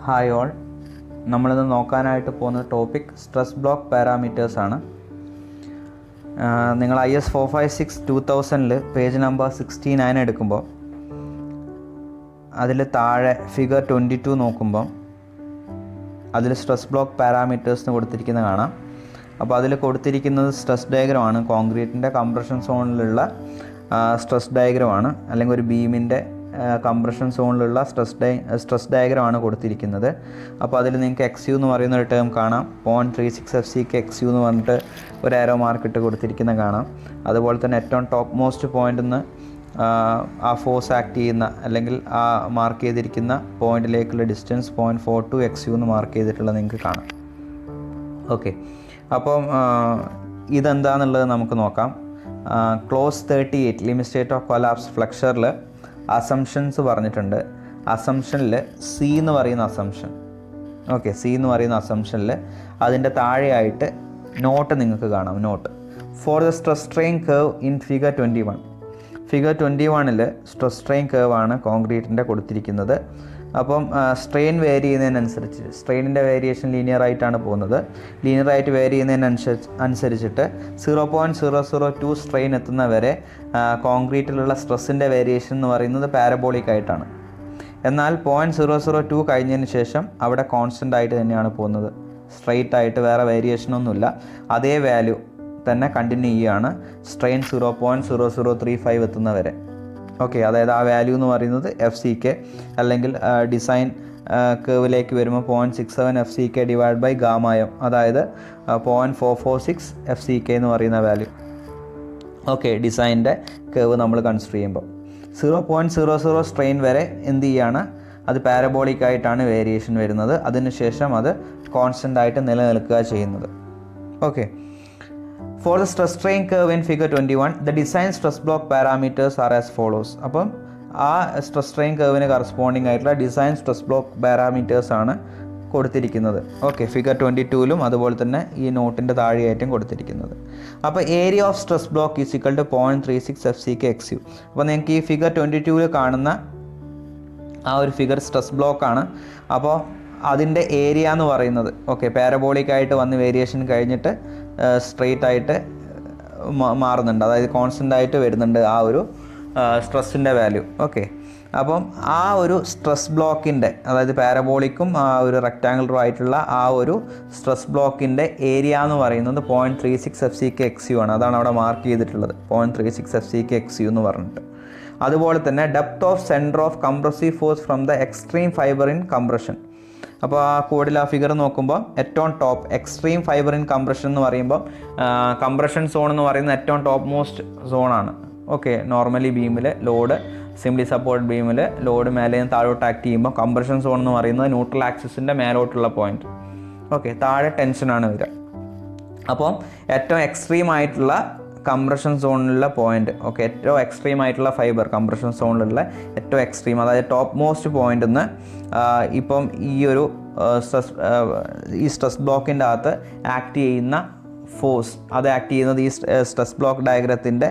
Hi all, നമ്മളിന്ന് നോക്കാനായിട്ട് പോകുന്ന ടോപ്പിക് സ്ട്രെസ് ബ്ലോക്ക് പാരാമീറ്റേഴ്സ് ആണ്. നിങ്ങൾ IS 456-2000 പേജ് നമ്പർ 69 എടുക്കുമ്പോൾ അതിൽ താഴെ ഫിഗർ 22 നോക്കുമ്പോൾ അതിൽ സ്ട്രെസ് ബ്ലോക്ക് പാരാമീറ്റേഴ്സിന് കൊടുത്തിരിക്കുന്നത് കാണാം. അപ്പോൾ അതിൽ കൊടുത്തിരിക്കുന്നത് സ്ട്രെസ് ഡയഗ്രമാണ്, കോൺക്രീറ്റിൻ്റെ കംപ്രഷൻ സോണിലുള്ള സ്ട്രെസ് ഡയഗ്രമാണ്, അല്ലെങ്കിൽ ഒരു ബീമിൻ്റെ കംപ്രഷൻ സോണിലുള്ള സ്ട്രെസ് ഡയഗ്രമാണ് കൊടുത്തിരിക്കുന്നത്. അപ്പോൾ അതിൽ നിങ്ങൾക്ക് XU എന്ന് പറയുന്ന ഒരു ടേം കാണാം. 0.36 FCക്ക് XU എന്ന് പറഞ്ഞിട്ട് ഒരു ആരോ മാർക്ക് ഇട്ട് കൊടുത്തിരിക്കുന്ന കാണാം. അതുപോലെ തന്നെ ഏറ്റവും ടോപ്പ് മോസ്റ്റ് പോയിൻ്റിൽ നിന്ന് ആ ഫോഴ്സ് ആക്ട് ചെയ്യുന്ന അല്ലെങ്കിൽ ആ മാർക്ക് ചെയ്തിരിക്കുന്ന പോയിന്റിലേക്കുള്ള ഡിസ്റ്റൻസ് 0.42 XU എന്ന് മാർക്ക് ചെയ്തിട്ടുള്ളത് നിങ്ങൾക്ക് കാണാം. ഓക്കെ, അപ്പം ഇതെന്താണെന്നുള്ളത് നമുക്ക് നോക്കാം. Clause 38 limit state of collapse ഫ്ലെക്ചറിൽ അസംഷൻസ് പറഞ്ഞിട്ടുണ്ട്. അസംഷനിൽ C എന്ന് പറയുന്ന അസംഷൻ, ഓക്കെ, C എന്ന് പറയുന്ന അസംഷനിൽ അതിൻ്റെ താഴെയായിട്ട് നോട്ട് നിങ്ങൾക്ക് കാണാം. Note for the stress strain curve in figure 21. Figure 21 stress strain curve ആണ് കോൺക്രീറ്റിൻ്റെ കൊടുത്തിരിക്കുന്നത്. അപ്പം സ്ട്രെയിൻ വേരി ചെയ്യുന്നതിനനുസരിച്ച് സ്ട്രെയിനിൻ്റെ വേരിയേഷൻ ലീനിയർ ആയിട്ടാണ് പോകുന്നത്. ലീനിയറായിട്ട് വേരി ചെയ്യുന്നതിനനുസരിച്ചിട്ട് 0.002 സ്ട്രെയിൻ എത്തുന്നവരെ കോൺക്രീറ്റിലുള്ള സ്ട്രെസ്സിൻ്റെ വേരിയേഷൻ എന്ന് പറയുന്നത് പാരബോളിക് ആയിട്ടാണ്. എന്നാൽ 0.002 കഴിഞ്ഞതിന് ശേഷം അവിടെ കോൺസ്റ്റൻ്റ് ആയിട്ട് തന്നെയാണ് പോകുന്നത്. സ്ട്രെയിറ്റ് ആയിട്ട് വേറെ വേരിയേഷനൊന്നുമില്ല, അതേ വാല്യൂ തന്നെ കണ്ടിന്യൂ ചെയ്യുകയാണ് സ്ട്രെയിൻ 0.0035 എത്തുന്നവരെ. ഓക്കെ, അതായത് ആ വാല്യൂ എന്ന് പറയുന്നത് FCK അല്ലെങ്കിൽ ഡിസൈൻ കേവിലേക്ക് വരുമ്പോൾ 0.67 FCK ഡിവൈഡ് ബൈ ഗാമായം, അതായത് 0.446 FCK എന്ന് പറയുന്ന വാല്യൂ. ഓക്കെ, ഡിസൈൻ്റെ കേവ് നമ്മൾ കൺസിഡർ ചെയ്യുമ്പോൾ 0.00 സ്ട്രെയിൻ വരെ എന്ത് ചെയ്യാണ്, അത് പാരബോളിക് ആയിട്ടാണ് വേരിയേഷൻ വരുന്നത്. അതിനുശേഷം അത് കോൺസ്റ്റൻ്റ് ആയിട്ട് നിലനിൽക്കുക ചെയ്യുന്നത്. Okay, for the stress strain curve in figure 21 the design stress block parameters are as follows. അപ്പം ആ സ്ട്രെസ് സ്ട്രെയിൻ കർവിന് കറസ്പോണ്ടിങ് ആയിട്ടുള്ള ഡിസൈൻ സ്ട്രെസ് ബ്ലോക്ക് പാരാമീറ്റേഴ്സ് ആണ് കൊടുത്തിരിക്കുന്നത്. ഓക്കെ, ഫിഗർ 22 അതുപോലെ തന്നെ ഈ നോട്ടിൻ്റെ താഴെയായിട്ടും കൊടുത്തിരിക്കുന്നത്. അപ്പോൾ area of stress block is equal to 0.36 FCK XU. അപ്പോൾ നിങ്ങൾക്ക് ഈ ഫിഗർ 22 കാണുന്ന ആ ഒരു ഫിഗർ സ്ട്രെസ് ബ്ലോക്കാണ്. അപ്പോൾ അതിൻ്റെ ഏരിയ എന്ന് പറയുന്നത്, ഓക്കെ, പാരബോളിക് ആയിട്ട് വന്ന് വേരിയേഷൻ കഴിഞ്ഞിട്ട് സ്ട്രെയിറ്റ് ആയിട്ട് മാറുന്നുണ്ട്, അതായത് കോൺസ്റ്റൻ്റ് ആയിട്ട് വരുന്നുണ്ട് ആ ഒരു സ്ട്രെസ്സിൻ്റെ വാല്യൂ. ഓക്കെ, അപ്പം ആ ഒരു സ്ട്രെസ് ബ്ലോക്കിൻ്റെ, അതായത് പാരബോളിക്കും ആ ഒരു റെക്റ്റാങ്കുലറും ആയിട്ടുള്ള ആ ഒരു സ്ട്രെസ് ബ്ലോക്കിൻ്റെ ഏരിയ എന്ന് പറയുന്നത് 0.36 FCK XU ആണ്. അതാണ് അവിടെ മാർക്ക് ചെയ്തിട്ടുള്ളത്, 0.36 FCK XU എന്ന് പറഞ്ഞിട്ട്. അതുപോലെ തന്നെ depth of centre of compressive force from the extreme fibre in compression. അപ്പോൾ ആ കോഡിൽ ആ ഫിഗർ നോക്കുമ്പോൾ ഏറ്റവും top extreme fibre in compression എന്ന് പറയുമ്പോൾ കംപ്രഷൻ സോൺ എന്ന് പറയുന്നത് ഏറ്റവും ടോപ്പ് മോസ്റ്റ് സോണാണ്. ഓക്കെ, നോർമലി ബീമിൽ ലോഡ്, സിംപ്ലി സപ്പോർട്ട് ബീമിൽ ലോഡ് മേലെ നിന്ന് താഴോട്ട് ആക്ട് ചെയ്യുമ്പോൾ കംപ്രഷൻ സോൺ എന്ന് പറയുന്നത് ന്യൂട്രൽ ആക്സിസിൻ്റെ മേലോട്ടുള്ള പോയിന്റ്. ഓക്കെ, താഴെ ടെൻഷനാണ് വരിക. അപ്പോൾ ഏറ്റവും എക്സ്ട്രീം ആയിട്ടുള്ള കംപ്രഷൻ സോണിലുള്ള പോയിന്റ്, ഓക്കെ, ഏറ്റവും എക്സ്ട്രീം ആയിട്ടുള്ള ഫൈബർ കംപ്രഷൻ സോണിലുള്ള ഏറ്റവും എക്സ്ട്രീം, അതായത് ടോപ്പ് മോസ്റ്റ് പോയിന്റിൽ നിന്ന് ഇപ്പം ഈ ഒരു സ്ട്രെസ് ബ്ലോക്കിൻ്റെ അകത്ത് ആക്ട് ചെയ്യുന്ന ഫോഴ്സ്, അത് ആക്ട് ചെയ്യുന്നത് ഈ സ്ട്രെസ് ബ്ലോക്ക് ഡയഗ്രത്തിൻ്റെ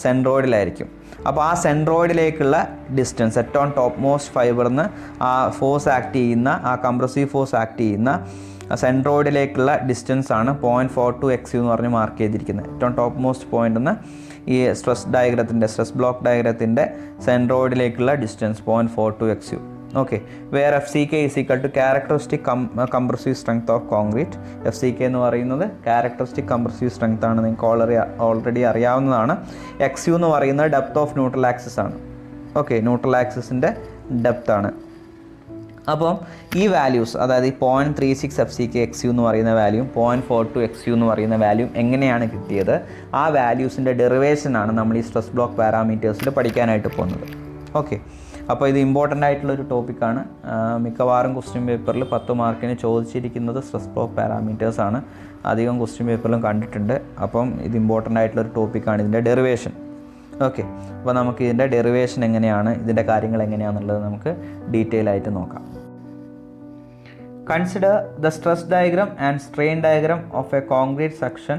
സെൻട്രോയിഡിലായിരിക്കും. അപ്പോൾ ആ സെൻട്രോയിഡിലേക്കുള്ള ഡിസ്റ്റൻസ്, ഏറ്റവും ടോപ്പ് മോസ്റ്റ് ഫൈബറിൽ നിന്ന് ആ ഫോഴ്സ് ആക്ട് ചെയ്യുന്ന, ആ കംപ്രസീവ് ഫോഴ്സ് ആക്ട് ചെയ്യുന്ന സെൻട്രോയിഡിലേക്കുള്ള ഡിസ്റ്റൻസ് ആണ് 0.42 XU എന്ന് പറഞ്ഞ് മാർക്ക് ചെയ്തിരിക്കുന്നത്. ഏറ്റവും ടോപ്പ് മോസ്റ്റ് പോയിന്റിൽ നിന്ന് ഈ സ്ട്രെസ് ബ്ലോക്ക് ഡയഗ്രത്തിൻ്റെ സെൻട്രോയിഡിലേക്കുള്ള distance 0.42 XU. Okay, where FCK is equal to characteristic compressive strength of concrete. FCK എന്ന് പറയുന്നത് ക്യാരക്ടറിസ്റ്റിക് കംപ്രസീവ് സ്ട്രെങ്ത് ആണ്, നിങ്ങൾക്ക് ഓൾറെഡി അറിയാവുന്നതാണ്. XU എന്ന് പറയുന്നത് ഡെപ്ത് ഓഫ് ന്യൂട്രൽ ആക്സിസ് ആണ്. ഓക്കെ, ന്യൂട്രൽ ആക്സിസിൻ്റെ ഡെപ്ത് ആണ്. അപ്പം ഈ വാല്യൂസ്, അതായത് ഈ 0.36 FCK XU എന്ന് പറയുന്ന വാല്യൂം 0.42 XU എന്ന് പറയുന്ന വാല്യൂം എങ്ങനെയാണ് കിട്ടിയത്, ആ വാല്യൂസിൻ്റെ ഡെറിവേഷനാണ് നമ്മൾ ഈ സ്ട്രെസ് ബ്ലോക്ക് പാരാമീറ്റേഴ്സിൽ പഠിക്കാനായിട്ട് പോകുന്നത്. ഓക്കെ, അപ്പോൾ ഇത് ഇമ്പോർട്ടൻ്റ് ആയിട്ടുള്ളൊരു ടോപ്പിക്കാണ്. മിക്കവാറും ക്വസ്റ്റ്യൻ പേപ്പറിൽ 10 മാർക്കിന് ചോദിച്ചിരിക്കുന്നത് സ്ട്രെസ് ബ്ലോക്ക് പാരാമീറ്റേഴ്സ് ആണ്. അധികം ക്വസ്റ്റ്യൻ പേപ്പറിലും കണ്ടിട്ടുണ്ട്. അപ്പം ഇത് ഇമ്പോർട്ടൻ്റ് ആയിട്ടുള്ളൊരു ടോപ്പിക്കാണ്, ഇതിൻ്റെ ഡെറിവേഷൻ. ഓക്കെ, അപ്പോൾ നമുക്ക് ഇതിൻ്റെ ഡെറിവേഷൻ എങ്ങനെയാണ്, ഇതിൻ്റെ കാര്യങ്ങൾ എങ്ങനെയാണെന്നുള്ളത് നമുക്ക് ഡീറ്റെയിൽ ആയിട്ട് നോക്കാം. Consider the stress diagram and strain diagram of a concrete section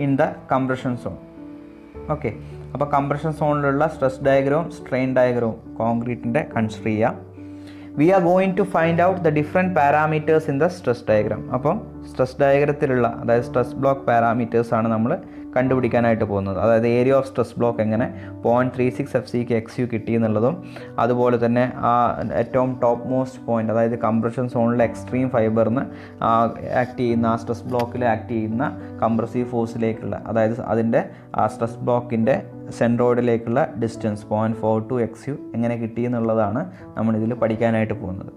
in the compression zone. Okay, അപ്പോൾ കംപ്രഷൻ സോണിലുള്ള സ്ട്രെസ് ഡയഗ്രവും സ്ട്രെയിൻ ഡയഗ്രവും കോൺക്രീറ്റിൻ്റെ കൺസിഡർ ചെയ്യാം. We are going to find out the different parameters in the stress diagram. അപ്പം stress ഡയഗ്രത്തിലുള്ള അതായത് stress block പാരാമീറ്റേഴ്സാണ് നമ്മൾ കണ്ടുപിടിക്കാനായിട്ട് പോകുന്നത്. അതായത് ഏരിയ ഓഫ് സ്ട്രെസ് ബ്ലോക്ക് എങ്ങനെ 0.36 FCK XU കിട്ടി എന്നുള്ളതും, അതുപോലെ തന്നെ ആ ഏറ്റവും ടോപ്പ് മോസ്റ്റ് പോയിൻ്റ് അതായത് കംപ്രഷൻ സോണിലെ എക്സ്ട്രീം ഫൈബറിന് ആക്ട് ചെയ്യുന്ന ആ സ്ട്രെസ് ബ്ലോക്കിൽ ആക്ട് ചെയ്യുന്ന കംപ്രസീവ് ഫോഴ്സിലേക്കുള്ള അതായത് അതിൻ്റെ ആ സ്ട്രെസ് ബ്ലോക്കിൻ്റെ സെൻട്രോയിഡിലേക്കുള്ള ഡിസ്റ്റൻസ് 0.42 XU എങ്ങനെ കിട്ടി എന്നുള്ളതാണ് നമ്മളിതിൽ പഠിക്കാനായിട്ട് പോകുന്നത്.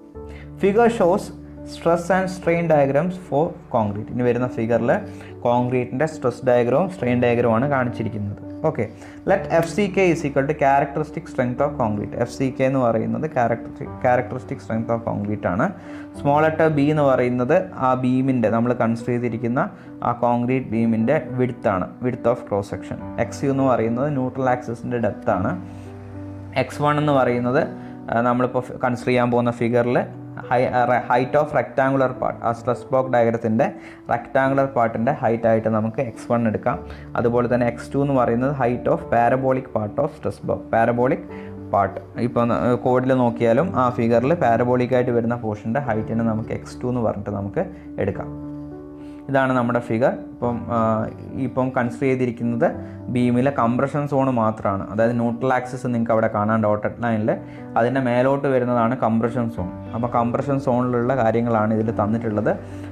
Figure shows stress and strain diagrams for concrete. ഇനി വരുന്ന ഫിഗറിൽ കോൺക്രീറ്റിൻ്റെ സ്ട്രെസ് ഡയഗ്രവും സ്ട്രെയിൻ ഡയഗ്രവുമാണ് കാണിച്ചിരിക്കുന്നത്. Okay, let FCK is equal to characteristic strength of concrete. FCK എന്ന് പറയുന്നത് ക്യാരക്ടറിസ്റ്റിക് സ്ട്രെങ്ത് ഓഫ് കോൺക്രീറ്റ് ആണ്. സ്മോൾ ലെറ്റർ B എന്ന് പറയുന്നത് ആ ബീമിൻ്റെ നമ്മൾ കൺസിഡർ ചെയ്തിരിക്കുന്ന ആ കോൺക്രീറ്റ് ബീമിൻ്റെ വിഡ്ത്താണ്, width of cross section. XU എന്ന് പറയുന്നത് ന്യൂട്രൽ ആക്സിസിൻ്റെ ഡെപ്താണ്. X1 എന്ന് പറയുന്നത് നമ്മളിപ്പോൾ കൺസിഡർ ചെയ്യാൻ പോകുന്ന ഫിഗറിൽ ഹൈറ്റ് ഓഫ് റെക്ടാങ്കുലർ പാർട്ട്, ആ സ്ട്രെസ് ബ്ലോക്ക് ഡയഗ്രത്തിൻ്റെ റെക്ടാങ്കുലർ പാർട്ടിൻ്റെ ഹൈറ്റ് ആയിട്ട് നമുക്ക് X1 എടുക്കാം. അതുപോലെ തന്നെ X2 എന്ന് പറയുന്നത് height of parabolic part of stress block, parabolic part. ഇപ്പോൾ കോഡിൽ നോക്കിയാലും ആ ഫിഗറിൽ പാരബോളിക്കായിട്ട് വരുന്ന പോർഷൻ്റെ ഹൈറ്റിനെ നമുക്ക് X2 എന്ന് പറഞ്ഞിട്ട് നമുക്ക് എടുക്കാം. ഇതാണ് നമ്മുടെ ഫിഗർ. ഇപ്പം കൺസിഡർ ചെയ്തിരിക്കുന്നത് ബീമിലെ കംപ്രഷൻ സോൺ മാത്രമാണ്. അതായത് ന്യൂട്രൽ ആക്സിസ് നിങ്ങൾക്ക് അവിടെ കാണാൻ ഡോട്ടഡ് ലൈനിൽ അതിൻ്റെ മേലോട്ട് വരുന്നതാണ് കംപ്രഷൻ സോൺ. അപ്പോൾ കംപ്രഷൻ സോണിലുള്ള കാര്യങ്ങളാണ് ഇതിൽ തന്നിട്ടുള്ളത്.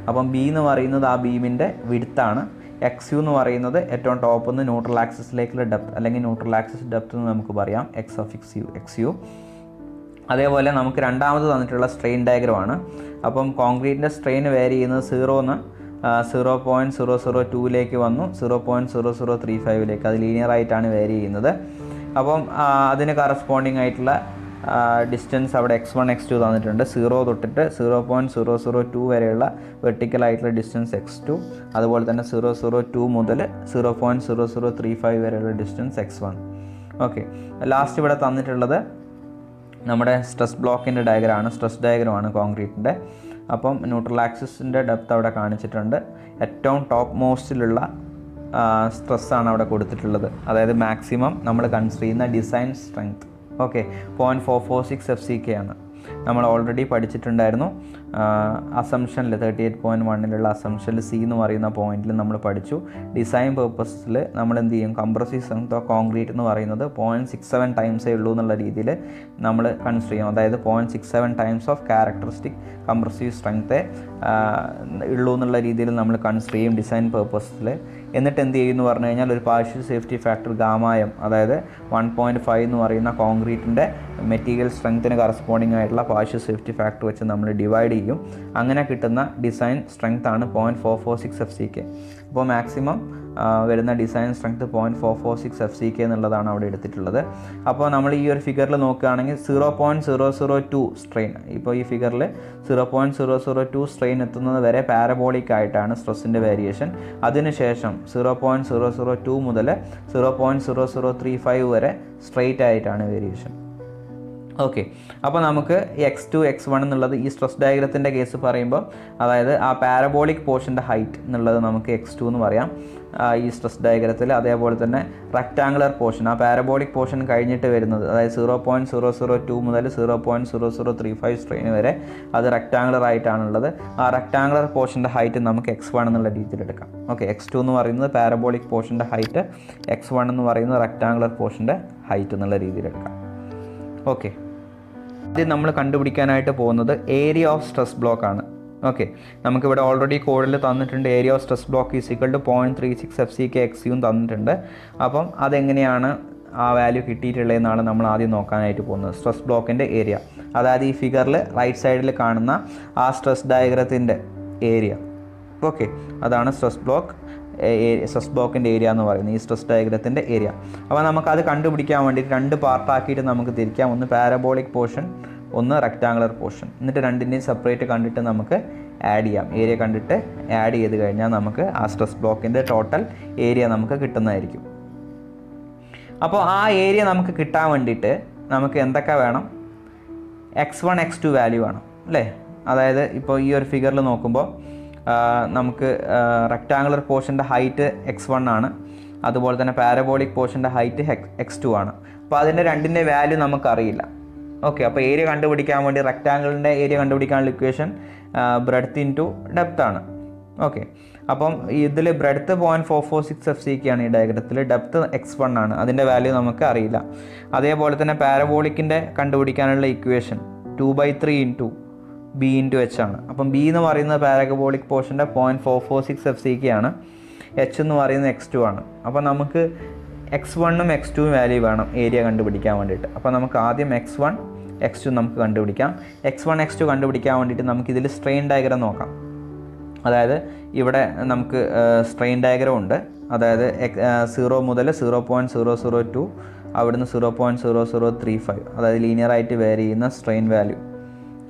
അപ്പം B എന്ന് പറയുന്നത് ആ ബീമിൻ്റെ വിഡ്ത്താണ്. XU എന്ന് പറയുന്നത് ഏറ്റവും ടോപ്പിൽ നിന്ന് ന്യൂട്രൽ ആക്സിസിലേക്കുള്ള ഡെപ്ത് അല്ലെങ്കിൽ ന്യൂട്രൽ ആക്സിസ് ഡെപ്ത് എന്ന് നമുക്ക് പറയാം, XU. അതേപോലെ നമുക്ക് രണ്ടാമത് തന്നിട്ടുള്ള സ്ട്രെയിൻ ഡയഗ്രമാണ്. അപ്പം കോൺക്രീറ്റിൻ്റെ സ്ട്രെയിൻ വേരി ചെയ്യുന്നത് 0.002ലേക്ക് വന്നു 0.0035ലേക്ക്, അത് ലീനിയർ ആയിട്ടാണ് വേരി ചെയ്യുന്നത്. അപ്പം അതിന് കറസ്പോണ്ടിങ് ആയിട്ടുള്ള ഡിസ്റ്റൻസ് അവിടെ X1 X2 തന്നിട്ടുണ്ട്. 0 തൊട്ടിട്ട് 0.002 വരെയുള്ള വെർട്ടിക്കലായിട്ടുള്ള ഡിസ്റ്റൻസ് X2, അതുപോലെ തന്നെ 002 മുതൽ 0.0035 വരെയുള്ള ഡിസ്റ്റൻസ് X1. ഓക്കെ, ലാസ്റ്റ് ഇവിടെ തന്നിട്ടുള്ളത് നമ്മുടെ സ്ട്രെസ് ബ്ലോക്കിൻ്റെ സ്ട്രെസ് ഡയഗ്രമാണ് കോൺക്രീറ്റിൻ്റെ. അപ്പം ന്യൂട്രൽ ആക്സിസിൻ്റെ ഡെപ്ത് അവിടെ കാണിച്ചിട്ടുണ്ട്. ഏറ്റവും ടോപ്പ് മോസ്റ്റിലുള്ള സ്ട്രെസ്സാണ് അവിടെ കൊടുത്തിട്ടുള്ളത്. അതായത് മാക്സിമം നമ്മൾ കൺസിഡർ ചെയ്യുന്ന ഡിസൈൻ സ്ട്രെങ്ത്. ഓക്കെ, 0.446 FCK ആണ്. നമ്മൾ ഓൾറെഡി പഠിച്ചിട്ടുണ്ടായിരുന്നു അസംഷനിൽ 38.1ലുള്ള അസംഷനിൽ C എന്ന് പറയുന്ന പോയിന്റിൽ നമ്മൾ പഠിച്ചു. ഡിസൈൻ പേർപ്പസിൽ നമ്മൾ എന്ത് ചെയ്യും, കംപ്രസീവ് സ്ട്രെങ്ത് ഓഫ് കോൺക്രീറ്റ് എന്ന് പറയുന്നത് 0.67 ടൈംസേ ഉള്ളൂ എന്നുള്ള രീതിയിൽ നമ്മൾ കൺസിഡർ ചെയ്യും. അതായത് 0.67 ടൈംസ് ഓഫ് ക്യാരക്ടറിസ്റ്റിക് കംപ്രസീവ് സ്ട്രെങ്തേ ഉള്ളൂ എന്നുള്ള രീതിയിൽ നമ്മൾ കൺസിഡർ ചെയ്യും ഡിസൈൻ പേർപ്പസിൽ. എന്നിട്ട് എന്ത് ചെയ്യുമെന്ന് പറഞ്ഞു കഴിഞ്ഞാൽ ഒരു പാർഷ്യൽ സേഫ്റ്റി ഫാക്ടർ ഗാമായം, അതായത് 1.5 എന്ന് പറയുന്ന കോൺക്രീറ്റിൻ്റെ മെറ്റീരിയൽ സ്ട്രെങ്ത്തിന് കറസ്പോണ്ടിങ് ആയിട്ടുള്ള പാർഷ്യൽ സേഫ്റ്റി ഫാക്ടർ വെച്ച് നമ്മൾ ഡിവൈഡ് ചെയ്യും. അങ്ങനെ കിട്ടുന്ന ഡിസൈൻ സ്ട്രെങ്ത് ആണ് 0.446 FCK. അപ്പോൾ മാക്സിമം വരുന്ന ഡിസൈൻ സ്ട്രെങ്ത് 0.446 FCK എന്നുള്ളതാണ് അവിടെ എടുത്തിട്ടുള്ളത്. അപ്പോൾ നമ്മൾ ഈ ഒരു ഫിഗറിൽ നോക്കുകയാണെങ്കിൽ 0.002 സ്ട്രെയിൻ, ഇപ്പോൾ ഈ ഫിഗറിൽ 0.002 സ്ട്രെയിൻ എത്തുന്നത് വരെ പാരബോളിക് ആയിട്ടാണ് സ്ട്രെസ്സിൻ്റെ വേരിയേഷൻ. അതിനുശേഷം 0.002 മുതൽ 0.0035 വരെ സ്ട്രെയിറ്റ് ആയിട്ടാണ് വേരിയേഷൻ. ഓക്കെ, അപ്പോൾ നമുക്ക് X2 X1 എന്നുള്ളത് ഈ സ്ട്രെസ് ഡയഗ്രത്തിൻ്റെ കേസ് പറയുമ്പോൾ അതായത് ആ പാരബോളിക് പോർഷൻ്റെ ഹൈറ്റ് എന്നുള്ളത് നമുക്ക് X2 എന്ന് പറയാം ഈ സ്ട്രെസ് ഡയഗ്രത്തിൽ. അതേപോലെ തന്നെ റെക്ടാങ്കുലർ പോർഷൻ, ആ പാരബോളിക് പോർഷൻ കഴിഞ്ഞിട്ട് വരുന്നത് അതായത് 0.002 മുതൽ 0.0035 സ്ട്രെയിൻ വരെ അത് റെക്ടാങ്കുലർ ആയിട്ടാണുള്ളത്. ആ റെക്ടാങ്കുലർ പോർഷൻ്റെ ഹൈറ്റ് നമുക്ക് X1 എന്നുള്ള രീതിയിൽ എടുക്കാം. ഓക്കെ, X2 എന്ന് പറയുന്നത് പാരബോളിക് പോർഷൻ്റെ ഹൈറ്റ്, X1 എന്ന് പറയുന്നത് റെക്ടാങ്കുലർ പോർഷൻ്റെ ഹൈറ്റ് എന്നുള്ള രീതിയിൽ എടുക്കാം. ഓക്കെ, ഇത് നമ്മൾ കണ്ടുപിടിക്കാനായിട്ട് പോകുന്നത് ഏരിയ ഓഫ് സ്ട്രെസ് ബ്ലോക്ക് ആണ്. ഓക്കെ, നമുക്കിവിടെ ഓൾറെഡി കോഡിൽ തന്നിട്ടുണ്ട് area of stress block is equal to 0.36 FCK XU തന്നിട്ടുണ്ട്. അപ്പം അതെങ്ങനെയാണ് ആ വാല്യൂ കിട്ടിയിട്ടുള്ളതെന്നാണ് നമ്മൾ ആദ്യം നോക്കാനായിട്ട് പോകുന്നത്. സ്ട്രെസ് ബ്ലോക്കിൻ്റെ ഏരിയ, അതായത് ഈ ഫിഗറിൽ റൈറ്റ് സൈഡിൽ കാണുന്ന ആ സ്ട്രെസ് ഡയഗ്രത്തിൻ്റെ ഏരിയ. ഓക്കെ, അതാണ് സ്ട്രെസ് ബ്ലോക്കിൻ്റെ ഏരിയ എന്ന് പറയുന്നത്, ഈ സ്ട്രെസ് ഡയഗ്രത്തിൻ്റെ ഏരിയ. അപ്പോൾ നമുക്കത് കണ്ടുപിടിക്കാൻ വേണ്ടിയിട്ട് രണ്ട് പാർട്ടാക്കിയിട്ട് നമുക്ക് തിരിക്കാം. ഒന്ന് പാരബോളിക് പോർഷൻ, ഒന്ന് റെക്ടാങ്കുലർ പോർഷൻ. എന്നിട്ട് രണ്ടിൻ്റെയും സെപ്പറേറ്റ് കണ്ടിട്ട് നമുക്ക് ആഡ് ചെയ്യാം. ഏരിയ കണ്ടിട്ട് ആഡ് ചെയ്ത് കഴിഞ്ഞാൽ നമുക്ക് ആ സ്ട്രെസ് ബ്ലോക്കിൻ്റെ ടോട്ടൽ ഏരിയ നമുക്ക് കിട്ടുന്നതായിരിക്കും. അപ്പോൾ ആ ഏരിയ നമുക്ക് കിട്ടാൻ വേണ്ടിയിട്ട് നമുക്ക് എന്തൊക്കെ വേണം? X1 X2 വാല്യൂ വേണം അല്ലേ? അതായത് ഇപ്പോൾ ഈ ഒരു ഫിഗറിൽ നോക്കുമ്പോൾ നമുക്ക് റെക്ടാങ്കുലർ പോർഷൻ്റെ ഹൈറ്റ് X1 ആണ്, അതുപോലെ തന്നെ പാരബോളിക് പോർഷൻ്റെ ഹൈറ്റ് X2 ആണ്. അപ്പോൾ അതിൻ്റെ രണ്ടിൻ്റെ വാല്യൂ നമുക്കറിയില്ല. ഓക്കെ, അപ്പോൾ ഏരിയ കണ്ടുപിടിക്കാൻ വേണ്ടി റെക്റ്റാങ്കിളിൻ്റെ ഏരിയ കണ്ടുപിടിക്കാനുള്ള ഇക്വേഷൻ ബ്രെഡ്ത്ത് ഇൻറ്റു ഡെപ്ത് ആണ്. ഓക്കെ, അപ്പം ഇതിൽ ബ്രെഡ്ത്ത് 0.446 FCK ആണ് ഈ ഡയഗ്രത്തിൽ, ഡെപ്ത് x1 ആണ്, അതിൻ്റെ വാല്യൂ നമുക്ക് അറിയില്ല. അതേപോലെ തന്നെ പാരബോളിക്കിൻ്റെ കണ്ടുപിടിക്കാനുള്ള equation 2/3 into B into H ആണ്. അപ്പം ബി എന്ന് പറയുന്നത് പാരബോളിക് പോർഷൻ്റെ 0.446 FCK ആണ്, എച്ച് എന്ന് പറയുന്നത് x2 ആണ്. അപ്പോൾ നമുക്ക് x1ഉം x2ഉം വാല്യൂ വേണം ഏരിയ കണ്ടുപിടിക്കാൻ വേണ്ടിയിട്ട്. അപ്പോൾ നമുക്ക് ആദ്യം x1 x2 നമുക്ക് കണ്ടുപിടിക്കാം. x1 x2 കണ്ടുപിടിക്കാൻ വേണ്ടിയിട്ട് നമുക്കിതിൽ സ്ട്രെയിൻ ഡയഗ്രം നോക്കാം. അതായത് ഇവിടെ നമുക്ക് സ്ട്രെയിൻ ഡയഗ്രം ഉണ്ട്. അതായത് 0 മുതൽ 0.002 അവിടുന്ന് 0.0035, അതായത് ലീനിയറായിട്ട് വേരി ചെയ്യുന്ന സ്ട്രെയിൻ വാല്യൂ.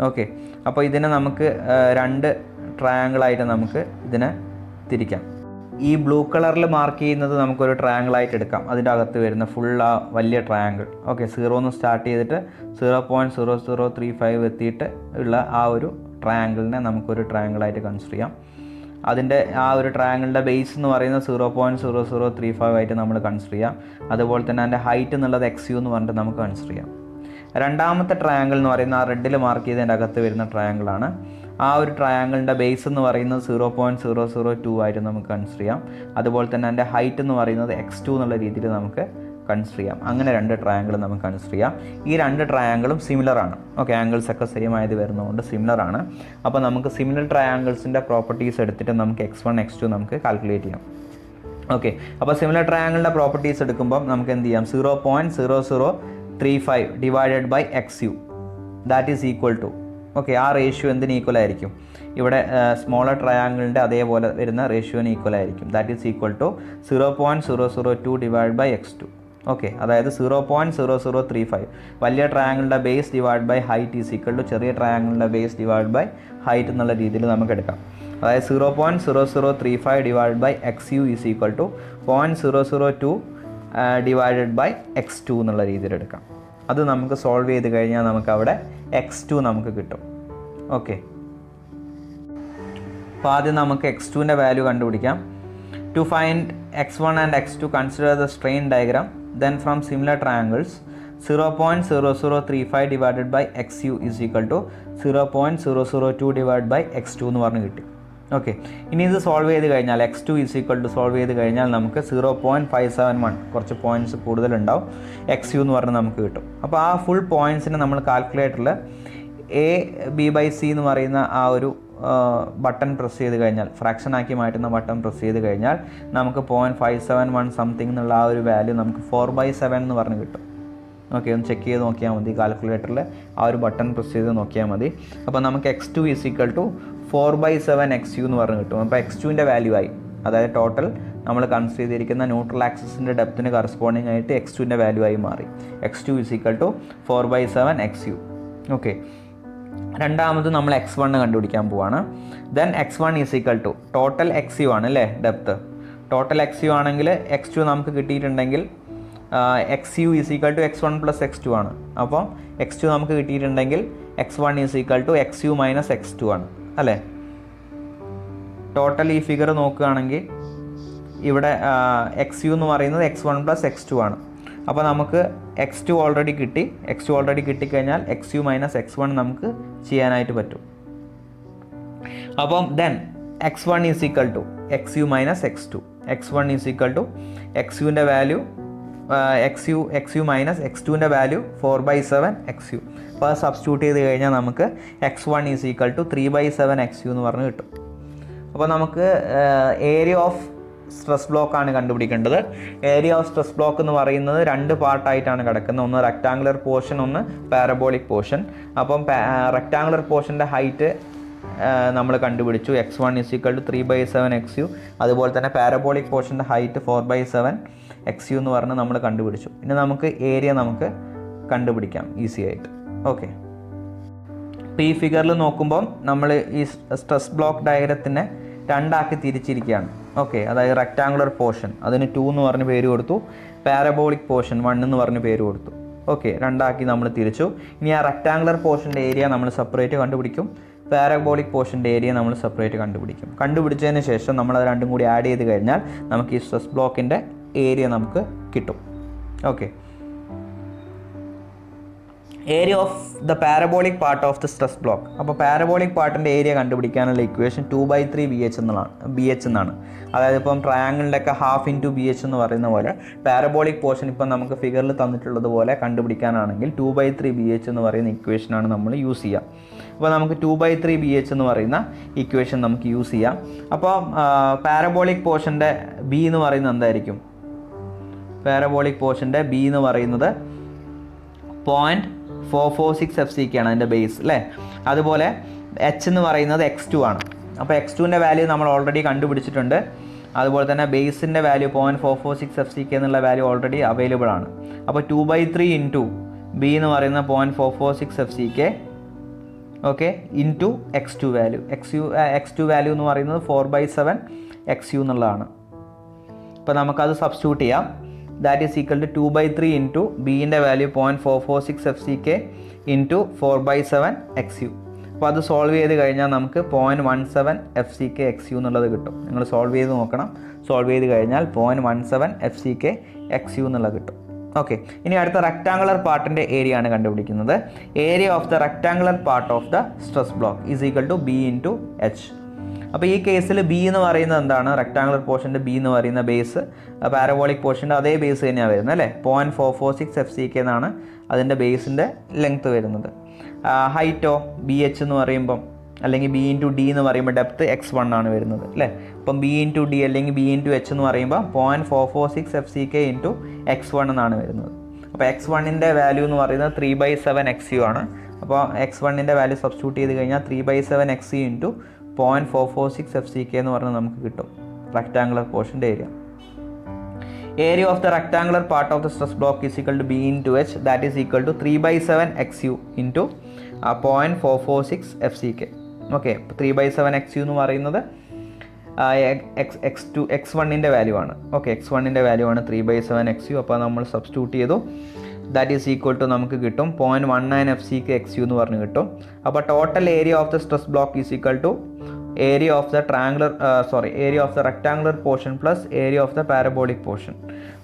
ഓക്കെ, അപ്പോൾ ഇതിനെ നമുക്ക് 2 ട്രയാങ്കിളായിട്ട് നമുക്ക് ഇതിനെ തിരിക്കാം. ഈ ബ്ലൂ കളറിൽ മാർക്ക് ചെയ്യുന്നത് നമുക്കൊരു ട്രയാങ്കിളായിട്ട് എടുക്കാം. അതിൻ്റെ അകത്ത് വരുന്ന ഫുൾ ആ വലിയ ട്രയാങ്കിൾ. ഓക്കെ, 0 സ്റ്റാർട്ട് ചെയ്തിട്ട് 0.0035 എത്തിയിട്ട് ഉള്ള ആ ഒരു ട്രയാങ്കിളിനെ നമുക്കൊരു ട്രയാങ്കിളായിട്ട് കൺസിഡർ ചെയ്യാം. അതിൻ്റെ ആ ഒരു ട്രയാങ്കിളിൻ്റെ ബേസ് എന്ന് പറയുന്നത് 0.0035 ആയിട്ട് നമ്മൾ കൺസിഡർ ചെയ്യാം. അതുപോലെ തന്നെ അതിൻ്റെ ഹൈറ്റ് എന്നുള്ളത് XU എന്ന് പറഞ്ഞിട്ട് നമുക്ക് കൺസിഡർ ചെയ്യാം. രണ്ടാമത്തെ ട്രയാങ്കിൾ എന്ന് പറയുന്ന ആ റെഡിൽ മാർക്ക് ചെയ്തതിൻ്റെ അകത്ത് വരുന്ന ട്രയാങ്കിളാണ്. ആ ഒരു ട്രയാങ്കിളിൻ്റെ ബേസ് എന്ന് പറയുന്നത് 0.002 ആയിട്ട് നമുക്ക് കൺസിഡർ ചെയ്യാം. അതുപോലെ തന്നെ അതിൻ്റെ ഹൈറ്റ് എന്ന് പറയുന്നത് x2 എന്നുള്ള രീതിയിൽ നമുക്ക് കൺസിഡർ ചെയ്യാം. അങ്ങനെ 2 ട്രയാങ്കിൾ നമുക്ക് കൺസിഡർ ചെയ്യാം. ഈ 2 ട്രയാങ്കിളും സിമിലർ ആണ്. ഓക്കെ, ആംഗിൾസ് ഒക്കെ സെയിം ആയത് വരുന്നതുകൊണ്ട് സിമിലർ ആണ്. അപ്പോൾ നമുക്ക് സിമിലർ ട്രയാങ്കിൾസിൻ്റെ പ്രോപ്പർട്ടീസ് എടുത്തിട്ട് നമുക്ക് x1 x2 നമുക്ക് കാൽക്കുലേറ്റ് ചെയ്യാം. ഓക്കെ, അപ്പോൾ സിമിലർ ട്രയാങ്കിളിൻ്റെ പ്രോപ്പർട്ടീസ് എടുക്കുമ്പോൾ നമുക്ക് എന്ത് ചെയ്യാം, 0.0035 divided by XU that is equal to, okay, ആ റേഷ്യോ എന്തിന് ഈക്വൽ ആയിരിക്കും, ഇവിടെ സ്മോളർ ട്രയാങ്കിളിൻ്റെ അതേപോലെ വരുന്ന റേഷ്യോന് ഈക്വൽ ആയിരിക്കും. That is equal to 0.002 divide by x2. Okay, അതായത് 0.0035 വലിയ ട്രയാങ്കിളിൻ്റെ base divide by height is equal to ചെറിയ ട്രയാങ്കിളിൻ്റെ ബേസ് ഡിവൈഡ് ബൈ ഹൈറ്റ് എന്നുള്ള രീതിയിൽ നമുക്ക് എടുക്കാം. അതായത് 0.0035 divide by XU is equal to 0.002 divided by x2 എന്നുള്ള രീതിയിൽ എടുക്കാം. അത് നമുക്ക് സോൾവ് ചെയ്ത് കഴിഞ്ഞാൽ നമുക്ക് അവിടെ x2 നമുക്ക് കിട്ടും. ഓക്കെ, അപ്പോൾ ആദ്യം നമുക്ക് x2ൻ്റെ വാല്യൂ കണ്ടുപിടിക്കാം. To find x1 and x2 consider the strain diagram. Then from similar triangles 0.0035 divided by XU is equal to 0.002 divided by x2 എന്ന് പറഞ്ഞ് കിട്ടി. ഓക്കെ, ഇനി ഇത് സോൾവ് ചെയ്ത് കഴിഞ്ഞാൽ x2 is equal to solve ചെയ്ത് കഴിഞ്ഞാൽ നമുക്ക് 0.571 കുറച്ച് പോയിൻറ്റ്സ് കൂടുതലുണ്ടാവും XU എന്ന് പറഞ്ഞ് നമുക്ക് കിട്ടും. അപ്പോൾ ആ ഫുൾ പോയിൻറ്റ്സിന് നമ്മൾ കാൽക്കുലേറ്ററിൽ A/B/C എന്ന് പറയുന്ന ആ ഒരു ബട്ടൺ പ്രസ് ചെയ്ത് കഴിഞ്ഞാൽ, ഫ്രാക്ഷൻ ആക്കി മാറ്റുന്ന ബട്ടൺ പ്രസ് ചെയ്ത് കഴിഞ്ഞാൽ നമുക്ക് 0.571 സംതിങ് എന്നുള്ള ആ ഒരു വാല്യൂ നമുക്ക് 4/7 എന്ന് പറഞ്ഞ് കിട്ടും. ഓക്കെ, ഒന്ന് ചെക്ക് ചെയ്ത് നോക്കിയാൽ മതി, കാൽക്കുലേറ്ററിൽ ആ ഒരു ബട്ടൺ പ്രസ് ചെയ്ത് നോക്കിയാൽ മതി. അപ്പോൾ നമുക്ക് x2 is equal to 4/7 XU എന്ന് പറഞ്ഞ് കിട്ടും. അപ്പോൾ x2ൻ്റെ വാല്യൂ ആയി, അതായത് ടോട്ടൽ നമ്മൾ കൺസിഡർ ചെയ്തിരിക്കുന്ന ന്യൂട്രൽ ആക്സിസിൻ്റെ ഡെപ്തിന് കറസ്പോണ്ടിങ് ആയിട്ട് x2ൻ്റെ വാല്യൂ ആയി മാറി. x2 is equal to 4/7 XU. Okay, രണ്ടാമത് നമ്മൾ x1 കണ്ടുപിടിക്കാൻ പോവാണ്. Then x1 is equal to total XU ആണ് അല്ലേ, ഡെപ്ത് ടോട്ടൽ XU ആണെങ്കിൽ x2 നമുക്ക് കിട്ടിയിട്ടുണ്ടെങ്കിൽ XU is equal to x1 plus x2 ആണ്. അപ്പോൾ x2 നമുക്ക് കിട്ടിയിട്ടുണ്ടെങ്കിൽ x1 is equal to XU minus x2 ആണ് അല്ലേ. ടോട്ടൽ ഈ ഫിഗർ നോക്കുകയാണെങ്കിൽ ഇവിടെ XU എന്ന് പറയുന്നത് x1 പ്ലസ് x2 ആണ്. അപ്പോൾ നമുക്ക് x2 ഓൾറെഡി കിട്ടിക്കഴിഞ്ഞാൽ XU മൈനസ് x1 നമുക്ക് ചെയ്യാനായിട്ട് പറ്റും. അപ്പം then x1 is equal to XU minus x2. x1 is equal to XUൻ്റെ വാല്യൂ XU മൈനസ് x2ൻ്റെ വാല്യൂ 4/7 XU. അപ്പോൾ സബ്സ്റ്റിറ്റ്യൂട്ട് ചെയ്ത് കഴിഞ്ഞാൽ നമുക്ക് x1 is equal to 3/7 XU എന്ന് പറഞ്ഞ് കിട്ടും. അപ്പോൾ നമുക്ക് ഏരിയ ഓഫ് സ്ട്രെസ് ബ്ലോക്കാണ് കണ്ടുപിടിക്കേണ്ടത്. ഏരിയ ഓഫ് സ്ട്രെസ് ബ്ലോക്ക് എന്ന് പറയുന്നത് 2 പാർട്ടായിട്ടാണ് കിടക്കുന്നത്. ഒന്ന് റെക്ടാങ്കുലർ പോർഷൻ, ഒന്ന് പാരബോളിക് പോർഷൻ. അപ്പം റെക്ടാങ്കുലർ പോർഷൻ്റെ ഹൈറ്റ് നമ്മൾ കണ്ടുപിടിച്ചു, x1 is equal to 3/7 XU. അതുപോലെ തന്നെ പാരബോളിക് പോർഷൻ്റെ ഹൈറ്റ് 4/7 XU എന്ന് പറഞ്ഞ് നമ്മൾ കണ്ടുപിടിച്ചു. ഇനി നമുക്ക് ഏരിയ നമുക്ക് കണ്ടുപിടിക്കാം ഈസി ആയിട്ട്. ഓക്കെ, ഇപ്പോൾ ഈ ഫിഗറിൽ നോക്കുമ്പം നമ്മൾ ഈ സ്ട്രെസ് ബ്ലോക്ക് ഡയഗ്രത്തിനെ 2 ആക്കി തിരിച്ചിരിക്കുകയാണ്. ഓക്കെ, അതായത് റെക്ടാങ്കുലർ പോർഷൻ അതിന് 2 എന്ന് പറഞ്ഞ് പേര് കൊടുത്തു, പാരബോളിക് പോർഷൻ 1 എന്ന് പറഞ്ഞ് പേര് കൊടുത്തു. ഓക്കെ, 2 ആക്കി നമ്മൾ തിരിച്ചു. ഇനി ആ റെക്ടാങ്കുലർ പോർഷൻ്റെ ഏരിയ നമ്മൾ സെപ്പറേറ്റ് കണ്ടുപിടിക്കും, പാരബോളിക് പോർഷൻ്റെ ഏരിയ നമ്മൾ സെപ്പറേറ്റ് കണ്ടുപിടിക്കും. കണ്ടുപിടിച്ചതിന് ശേഷം നമ്മൾ അത് രണ്ടും കൂടി ആഡ് ചെയ്ത് കഴിഞ്ഞാൽ നമുക്ക് ഈ സ്ട്രെസ് ബ്ലോക്കിൻ്റെ ഏരിയ നമുക്ക് കിട്ടും. Okay, area of the parabolic part of the stress block. അപ്പോൾ പാരബോളിക് പാർട്ടിൻ്റെ ഏരിയ കണ്ടുപിടിക്കാനുള്ള ഇക്വേഷൻ 2/3 BH എന്നാണ്. അതായത് ഇപ്പം ട്രയാങ്കിളിൻ്റെയൊക്കെ ഹാഫ് ഇൻറ്റു BH എന്ന് പറയുന്ന പോലെ പാരബോളിക് പോർഷൻ ഇപ്പം നമുക്ക് ഫിഗറിൽ തന്നിട്ടുള്ളത് പോലെ കണ്ടുപിടിക്കാനാണെങ്കിൽ 2/3 BH എന്ന് പറയുന്ന ഇക്വേഷനാണ് നമ്മൾ യൂസ് ചെയ്യുക. അപ്പോൾ നമുക്ക് 2/3 BH എന്ന് പറയുന്ന ഇക്വേഷൻ നമുക്ക് യൂസ് ചെയ്യാം. അപ്പോൾ പാരബോളിക് പോർഷൻ്റെ ബി എന്ന് പറയുന്നത് എന്തായിരിക്കും? പാരബോളിക് പോർഷൻ്റെ ബി എന്ന് പറയുന്നത് 0.446 FCK ആണ് അതിൻ്റെ ബേസ് അല്ലേ. അതുപോലെ എച്ച് എന്ന് പറയുന്നത് x2 ആണ്. അപ്പോൾ x2ൻ്റെ വാല്യൂ നമ്മൾ ഓൾറെഡി കണ്ടുപിടിച്ചിട്ടുണ്ട്. അതുപോലെ തന്നെ ബേസിൻ്റെ വാല്യൂ 0.446 FCK എന്നുള്ള വാല്യൂ ഓൾറെഡി അവൈലബിൾ ആണ്. അപ്പോൾ 2/3 ഇൻറ്റു ബി എന്ന് പറയുന്ന 0.446 FCK okay into x2 value. x2 value എന്ന് പറയുന്നത് 4/7 XU എന്നുള്ളതാണ്. അപ്പോൾ നമുക്കത് സബ്സ്റ്റിറ്റ്യൂട്ട് ചെയ്യാം. That is equal to 2/3 into ബീൻ്റെ വാല്യൂ 0.446 FCK ഇൻറ്റു 4/7 XU. അപ്പോൾ അത് സോൾവ് ചെയ്ത് കഴിഞ്ഞാൽ നമുക്ക് 0.17 FCK XU എന്നുള്ളത് കിട്ടും. നിങ്ങൾ സോൾവ് ചെയ്ത് നോക്കണം. സോൾവ് ചെയ്ത് കഴിഞ്ഞാൽ 0.17 FCK XU എന്നുള്ളത് കിട്ടും. ഓക്കെ, ഇനി അടുത്ത റെക്ടാങ്കുലർ പാർട്ടിൻ്റെ ഏരിയ ആണ് കണ്ടുപിടിക്കുന്നത്. Area of the rectangular part of the stress block is equal to B into H. അപ്പോൾ ഈ കേസിൽ ബി എന്ന് പറയുന്നത് എന്താണ്? റെക്ടാങ്കുലർ പോർഷൻ്റെ ബി എന്ന് പറയുന്ന ബേസ് പാരബോളിക് പോർഷൻ്റെ അതേ ബേസ് തന്നെയാണ് വരുന്നത് അല്ലേ. 0.446 FCK എന്നാണ് അതിൻ്റെ ബേസിൻ്റെ ലെങ്ത്ത് വരുന്നത്. ഹൈറ്റോ BH എന്ന് പറയുമ്പം അല്ലെങ്കിൽ ബി ഇൻറ്റു ഡി എന്ന് പറയുമ്പോൾ ഡെപ്ത്ത് x1 ആണ് വരുന്നത് അല്ലേ. അപ്പം ബി ഇൻറ്റു ഡി അല്ലെങ്കിൽ ബി ഇൻറ്റു എച്ച് എന്ന് പറയുമ്പോൾ 0.446 FCK ഇൻറ്റു x1 എന്നാണ് വരുന്നത്. അപ്പോൾ x1ൻ്റെ വാല്യൂ എന്ന് പറയുന്നത് 3/7 XU ആണ്. അപ്പോൾ x1ൻ്റെ വാല്യൂ സബ്സ്റ്റിറ്റ്യൂട്ട് ചെയ്ത് കഴിഞ്ഞാൽ 3/7 XU ഇൻറ്റു 0.446 FCK എന്ന് പറഞ്ഞാൽ നമുക്ക് കിട്ടും റെക്ടാങ്കുലർ പോർഷൻ്റെ area. Area of the rectangular part of the stress block is equal to B into H. That is equal to 3/7 XU into 0.446 FCK. Okay, 3/7 XU എന്ന് പറയുന്നത് x1ൻ്റെ വാല്യൂ ആണ്. ഓക്കെ, x1ൻ്റെ വാല്യൂ ആണ് 3/7 XU. അപ്പോൾ നമ്മൾ സബ്സ്റ്റിറ്റ്യൂട്ട് ചെയ്തു. ദാറ്റ് ഈസ് ഈക്വൽ ടു നമുക്ക് കിട്ടും 0.19 FCK XU എന്ന് പറഞ്ഞ് കിട്ടും. അപ്പോൾ total area of the stress block is equal to area of the area of the rectangular portion plus area of the parabolic portion.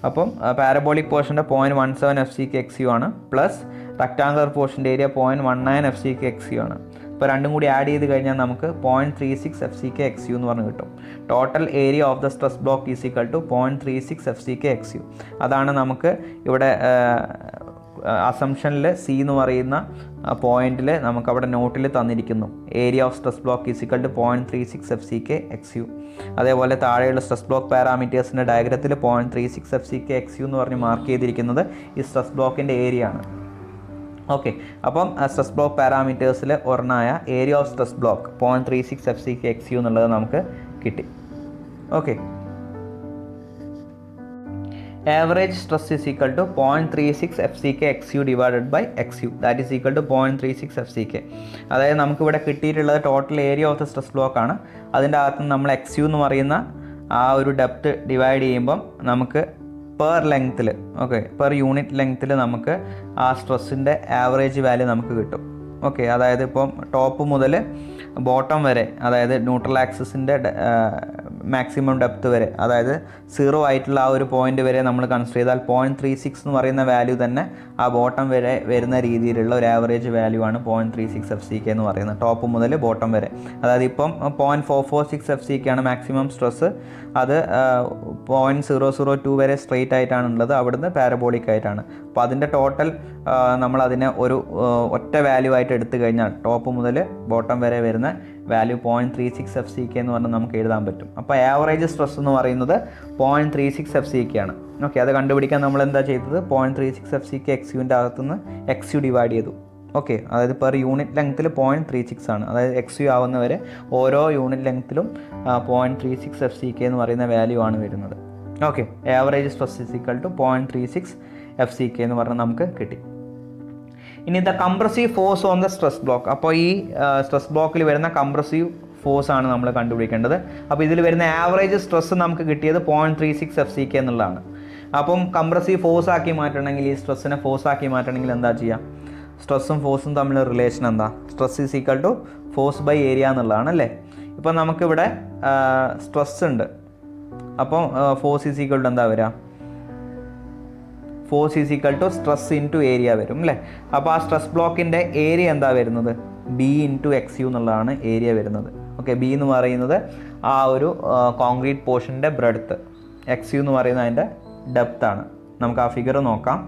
അപ്പം പാരബോളിക് പോർഷൻ്റെ 0.17 FCK XU ആണ് plus rectangular പോർഷൻ്റെ ഏരിയ 0.19 FCK XU ആണ്. അപ്പോൾ രണ്ടും കൂടി add ചെയ്ത് കഴിഞ്ഞാൽ നമുക്ക് 0.36 FCK XU എന്ന് പറഞ്ഞ് കിട്ടും. Total area of the stress block is equal to 0.36 FCK XU. അതാണ് നമുക്ക് ഇവിടെ അസംഷനിൽ സി എന്ന് പറയുന്ന പോയിന്റിൽ നമുക്കവിടെ നോട്ടിൽ തന്നിരിക്കുന്നു. Area of stress block is equal to 0.36 FCK XU. അതേപോലെ താഴെയുള്ള സ്ട്രെസ് ബ്ലോക്ക് പാരാമീറ്റേഴ്സിൻ്റെ ഡയഗ്രത്തിൽ 0.36 FCK XU എന്ന് പറഞ്ഞ് മാർക്ക് ചെയ്തിരിക്കുന്നത് ഈ സ്ട്രെസ് ബ്ലോക്കിൻ്റെ ഏരിയ ആണ്. ഓക്കെ, അപ്പം സ്ട്രെസ് ബ്ലോക്ക് പാരാമീറ്റേഴ്സിൽ ഒരെണ്ണമായ area of stress block 0.36 FCK XU എന്നുള്ളത് നമുക്ക് കിട്ടി. Okay, average stress is equal to 0.36 FCK XU divided by XU. That is equal to 0.36 FCK. അതായത് നമുക്കിവിടെ കിട്ടിയിട്ടുള്ളത് total area of the stress block ആണ്. അതിൻ്റെ അകത്ത് നിന്ന് നമ്മൾ XU എന്ന് പറയുന്ന ആ ഒരു ഡെപ്ത് ഡിവൈഡ് ചെയ്യുമ്പം നമുക്ക് പെർ ലെങ്ത്തിൽ പെർ യൂണിറ്റ് ലെങ്ത്തിൽ നമുക്ക് ആ സ്ട്രെസ്സിൻ്റെ ആവറേജ് വാല്യൂ നമുക്ക് കിട്ടും. ഓക്കെ, അതായത് ഇപ്പം ടോപ്പ് മുതൽ ബോട്ടം വരെ, അതായത് ന്യൂട്രൽ ആക്സിസിൻ്റെ മാക്സിമം ഡെപ്ത് വരെ, അതായത് 0 ആയിട്ടുള്ള ആ ഒരു പോയിന്റ് വരെ നമ്മൾ കൺസിഡർ ചെയ്താൽ 0.36 എന്ന് പറയുന്ന വാല്യൂ തന്നെ ആ ബോട്ടം വരെ വരുന്ന രീതിയിലുള്ള ഒരു ആവറേജ് വാല്യൂ ആണ് 0.36 FCK എന്ന് പറയുന്നത്, ടോപ്പ് മുതൽ ബോട്ടം വരെ. അതായത് ഇപ്പം 0.446 FCK ആണ് മാക്സിമം സ്ട്രെസ്. അത് 0.002 വരെ സ്ട്രെയിറ്റ് ആയിട്ടാണുള്ളത്, അവിടുന്ന് പാരബോളിക് ആയിട്ടാണ്. അപ്പോൾ അതിൻ്റെ ടോട്ടൽ നമ്മളതിനെ ഒരു ഒറ്റ വാല്യൂ ആയിട്ട് എടുത്തു കഴിഞ്ഞാൽ ടോപ്പ് മുതൽ ബോട്ടം വരെ വരുന്ന വാല്യൂ 0.36 FCK എന്ന് പറഞ്ഞാൽ നമുക്ക് എഴുതാൻ പറ്റും. അപ്പോൾ ആവറേജ് സ്ട്രെസ് എന്ന് പറയുന്നത് 0.36 FCK ആണ്. ഓക്കെ, അത് കണ്ടുപിടിക്കാൻ നമ്മൾ എന്താ ചെയ്തത്? 0.36 FCK XUവിൻ്റെ അകത്തുനിന്ന് XU ഡിവൈഡ് ചെയ്തു. ഓക്കെ, അതായത് പെർ യൂണിറ്റ് ലെങ്ത്തിൽ 0.36 ആണ്. അതായത് XU ആവുന്നവരെ ഓരോ യൂണിറ്റ് ലെങ്ത്തിലും 0.36 FCK എന്ന് പറയുന്ന വാല്യൂ ആണ് വരുന്നത്. Okay, average stress is equal to 0.36 FCK എന്ന് പറഞ്ഞാൽ നമുക്ക് കിട്ടി. ഇനി the compressive force on the stress block. അപ്പോൾ ഈ സ്ട്രെസ് ബ്ലോക്കിൽ വരുന്ന കംപ്രസീവ് ഫോഴ്സ് ആണ് നമ്മൾ കണ്ടുപിടിക്കേണ്ടത്. അപ്പോൾ ഇതിൽ വരുന്ന ആവറേജ് സ്ട്രെസ് നമുക്ക് കിട്ടിയത് 0.36 FCK എന്നുള്ളതാണ്. അപ്പം കംപ്രസീവ് ഫോഴ്സ് ആക്കി മാറ്റണമെങ്കിൽ, ഈ സ്ട്രെസ്സിനെ ഫോഴ്സ് ആക്കി മാറ്റണമെങ്കിൽ എന്താ ചെയ്യുക? സ്ട്രെസ്സും ഫോഴ്സും തമ്മിലുള്ള റിലേഷൻ എന്താ? Stress is equal to force by area എന്നുള്ളതാണ് അല്ലേ. ഇപ്പം നമുക്കിവിടെ സ്ട്രെസ് ഉണ്ട്, അപ്പം ഫോഴ്സ് ഈസ് ഈക്വൽ ടു എന്താ വരിക? Force is equal to stress into area വരും അല്ലേ. അപ്പോൾ ആ സ്ട്രെസ് ബ്ലോക്കിൻ്റെ ഏരിയ എന്താ വരുന്നത്? ബി ഇൻറ്റു എക്സ് യു എന്നുള്ളതാണ് ഏരിയ വരുന്നത്. ഓക്കെ, ബി എന്ന് പറയുന്നത് ആ ഒരു കോൺക്രീറ്റ് പോർഷൻ്റെ ബ്രെഡ്ത്ത്, എക്സ് യു എന്ന് പറയുന്നത് അതിൻ്റെ ഡെപ്താണ്. നമുക്ക് ആ ഫിഗർ നോക്കാം.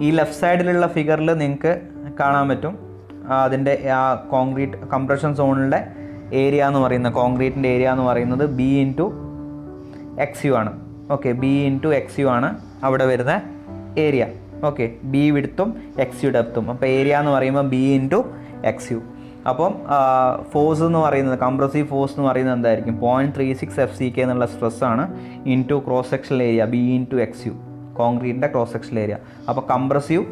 ഈ ലെഫ്റ്റ് സൈഡിലുള്ള ഫിഗറിൽ നിങ്ങൾക്ക് കാണാൻ പറ്റും അതിൻ്റെ ആ കോൺക്രീറ്റ് കംപ്രഷൻ സോണിൻ്റെ ഏരിയ എന്ന് പറയുന്നത്, കോൺക്രീറ്റിൻ്റെ ഏരിയ എന്ന് പറയുന്നത് ബി ഇൻറ്റു എക്സ് യു ആണ്. Okay, B into X U ആണ് അവിടെ വരുന്ന ഏരിയ. ഓക്കെ, ബി വിഡ്ത്തും എക്സ് യു ഡെപ്ത്തും. അപ്പോൾ ഏരിയ എന്ന് പറയുമ്പോൾ ബി ഇൻറ്റു എക്സ് യു. അപ്പം ഫോഴ്സ് എന്ന് പറയുന്നത്, കംപ്രസീവ് ഫോഴ്സ് എന്ന് പറയുന്നത് എന്തായിരിക്കും? 0.36 FCK എന്നുള്ള സ്ട്രെസ്സാണ് into cross sectional area B into X U, കോൺക്രീറ്റിൻ്റെ ക്രോസ് സെക്ഷണൽ ഏരിയ. അപ്പോൾ കംപ്രസീവ്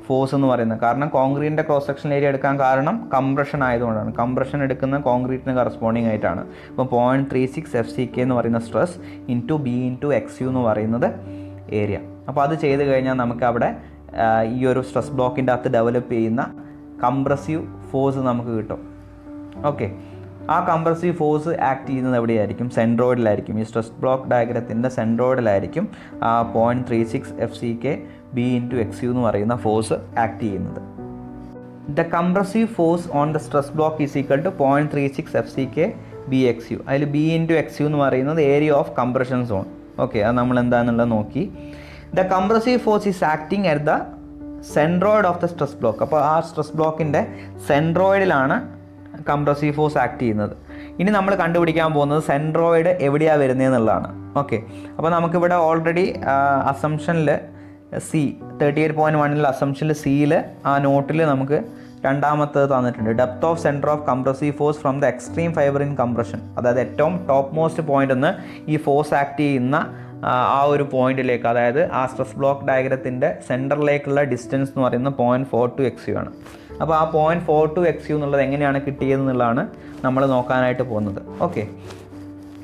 ഫോഴ്സ് എന്ന് പറയുന്നത്, കാരണം കോൺക്രീറ്റിൻ്റെ ക്രോസ് സെക്ഷൻ ഏരിയ എടുക്കാൻ കാരണം കംപ്രഷൻ ആയതുകൊണ്ടാണ്. കംപ്രഷൻ എടുക്കുന്ന കോൺക്രീറ്റിന് കറസ്പോണ്ടിങ് ആയിട്ടാണ്. അപ്പോൾ 0.36 FCK എന്ന് പറയുന്ന stress into B into X U എന്ന് പറയുന്നത് ഏരിയ. അപ്പോൾ അത് ചെയ്ത് കഴിഞ്ഞാൽ നമുക്ക് അവിടെ ഈ ഒരു സ്ട്രെസ് ബ്ലോക്കിൻ്റെ അകത്ത് ഡെവലപ്പ് ചെയ്യുന്ന കംപ്രസീവ് ഫോഴ്സ് നമുക്ക് കിട്ടും. ഓക്കെ, ആ കംപ്രസീവ് ഫോഴ്സ് ആക്ട് ചെയ്യുന്നത് എവിടെയായിരിക്കും? സെൻട്രോയിഡിലായിരിക്കും. ഈ സ്ട്രെസ് ബ്ലോക്ക് ഡയഗ്രത്തിൻ്റെ സെൻട്രോയിഡിലായിരിക്കും ആ 0.36 FCK B into X U എന്ന് പറയുന്ന ഫോഴ്സ് ആക്ട് ചെയ്യുന്നത്. The compressive force on the stress block is equal to 0.36 FCK B X U. അതിൽ ബി ഇൻറ്റു എക്സ് യു എന്ന് പറയുന്നത് area of compression zone. Okay, അത് നമ്മൾ എന്താണെന്നുള്ളത് നോക്കി. The compressive force is acting at the centroid of the stress block. അപ്പോൾ ആ stress ബ്ലോക്കിൻ്റെ സെൻട്രോയിഡിലാണ് കംപ്രസീവ് ഫോഴ്സ് ആക്ട് ചെയ്യുന്നത്. ഇനി നമ്മൾ കണ്ടുപിടിക്കാൻ പോകുന്നത് സെൻട്രോയിഡ് എവിടെയാണ് വരുന്നതെന്നുള്ളതാണ്. ഓക്കെ, അപ്പോൾ നമുക്കിവിടെ ഓൾറെഡി അസംഷനിൽ സി 38.1 അസംഷനിൽ സിയിൽ ആ നോട്ടിൽ നമുക്ക് രണ്ടാമത്തത് തന്നിട്ടുണ്ട്. Depth of centre of compressive force from the extreme fibre in compression. അതായത് ഏറ്റവും ടോപ്പ് മോസ്റ്റ് പോയിന്റ് ഒന്ന് ഈ ഫോഴ്സ് ആക്ട് ചെയ്യുന്ന ആ ഒരു പോയിന്റിലേക്ക്, അതായത് ആ സ്ട്രെസ് ബ്ലോക്ക് ഡയഗ്രത്തിൻ്റെ സെൻറ്ററിലേക്കുള്ള ഡിസ്റ്റൻസ് എന്ന് പറയുന്നത് 0.42 XU ആണ്. അപ്പോൾ ആ 0.42 XU എന്നുള്ളത് എങ്ങനെയാണ് കിട്ടിയതെന്നുള്ളതാണ് നമ്മൾ നോക്കാനായിട്ട് പോകുന്നത്. Okay,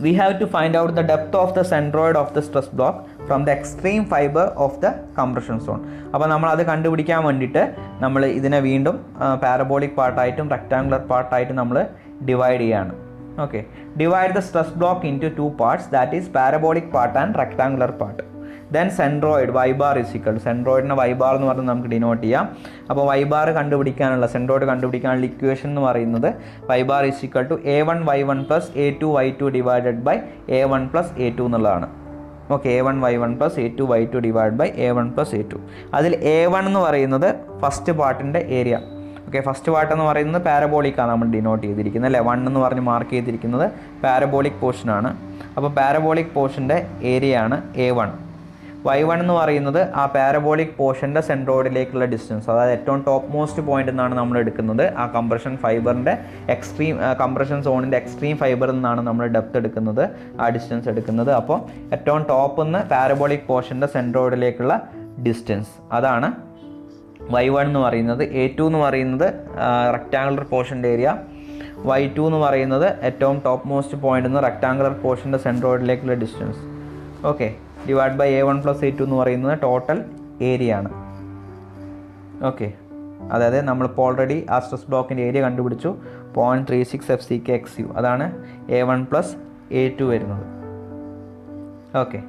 we have to find out the depth of the centroid of the stress block from the extreme fiber of the compression zone. അപ്പോൾ നമ്മൾ അത് കണ്ടുപിടിക്കാൻ വേണ്ടിയിട്ട് നമ്മൾ ഇതിനെ വീണ്ടും പാരബോളിക് പാർട്ടായിട്ടും റെക്ടാങ്കുലർ പാർട്ടായിട്ടും നമ്മൾ ഡിവൈഡ് ചെയ്യുകയാണ്. Okay, divide the stress block in to 2 parts, that is parabolic part and rectangular part. Then centroid Y bar is equal, സെൻട്രോയിഡിനെ വൈ ബാർ എന്ന് പറഞ്ഞ് നമുക്ക് ഡിനോട്ട് ചെയ്യാം. അപ്പോൾ വൈ ബാർ കണ്ടുപിടിക്കാനുള്ള, സെൻട്രോയിഡ് കണ്ടുപിടിക്കാനുള്ള ഇക്വേഷൻ എന്ന് പറയുന്നത് Y bar is equal to A1Y1 plus A2Y2 divided by A1 plus A2 എന്നുള്ളതാണ്. Okay, A1Y1 plus A2Y2 divide by A1 plus A2. അതിൽ A1 എന്ന് പറയുന്നത് ഫസ്റ്റ് പാർട്ടിൻ്റെ ഏരിയ. ഓക്കെ, ഫസ്റ്റ് പാർട്ട് എന്ന് പറയുന്നത് പാരബോളിക്കാണ് നമ്മൾ ഡിനോട്ട് ചെയ്തിരിക്കുന്നത് അല്ലേ. 1 എന്ന് പറഞ്ഞ് മാർക്ക് ചെയ്തിരിക്കുന്നത് പാരബോളിക് പോർഷനാണ്. അപ്പോൾ പാരബോളിക് പോർഷൻ്റെ ഏരിയ ആണ് A1. Y1 എന്ന് പറയുന്നത് ആ പാരബോളിക് പോർഷൻ്റെ സെൻട്രോയിഡിലേക്കുള്ള ഡിസ്റ്റൻസ്, അതായത് ഏറ്റവും ടോപ്പ് മോസ്റ്റ് പോയിന്റ് എന്നാണ് നമ്മൾ എടുക്കുന്നത്. ആ കംപ്രഷൻ ഫൈബറിൻ്റെ എക്സ്ട്രീം കംപ്രഷൻ സോണിൻ്റെ എക്സ്ട്രീം ഫൈബറിൽ നിന്നാണ് നമ്മൾ ഡെപ്ത് എടുക്കുന്നത്, ആ ഡിസ്റ്റൻസ് എടുക്കുന്നത്. അപ്പോൾ ഏറ്റവും ടോപ്പിൽ നിന്ന് പാരബോളിക് പോർഷൻ്റെ സെൻട്രോയിഡിലേക്കുള്ള ഡിസ്റ്റൻസ്, അതാണ് Y1 എന്ന് പറയുന്നത്. A2 എന്ന് പറയുന്നത് റെക്ടാങ്കുലർ പോർഷൻ്റെ ഏരിയ. Y2 എന്ന് പറയുന്നത് ഏറ്റവും ടോപ്പ് മോസ്റ്റ് പോയിന്റ് നിന്ന് റെക്ടാങ്കുലർ പോർഷൻ്റെ സെൻട്രോയിഡിലേക്കുള്ള distance. Okay, divide by A1 plus A2 എന്ന് പറയുന്നത് ടോട്ടൽ ഏരിയ ആണ്. ഓക്കെ, അതായത് നമ്മളിപ്പോൾ ഓൾറെഡി ആ സ്ട്രെസ് ബ്ലോക്കിൻ്റെ ഏരിയ കണ്ടുപിടിച്ചു, 0.36 FCK XU. അതാണ് A1 പ്ലസ് A2 വരുന്നത്. ഓക്കെ,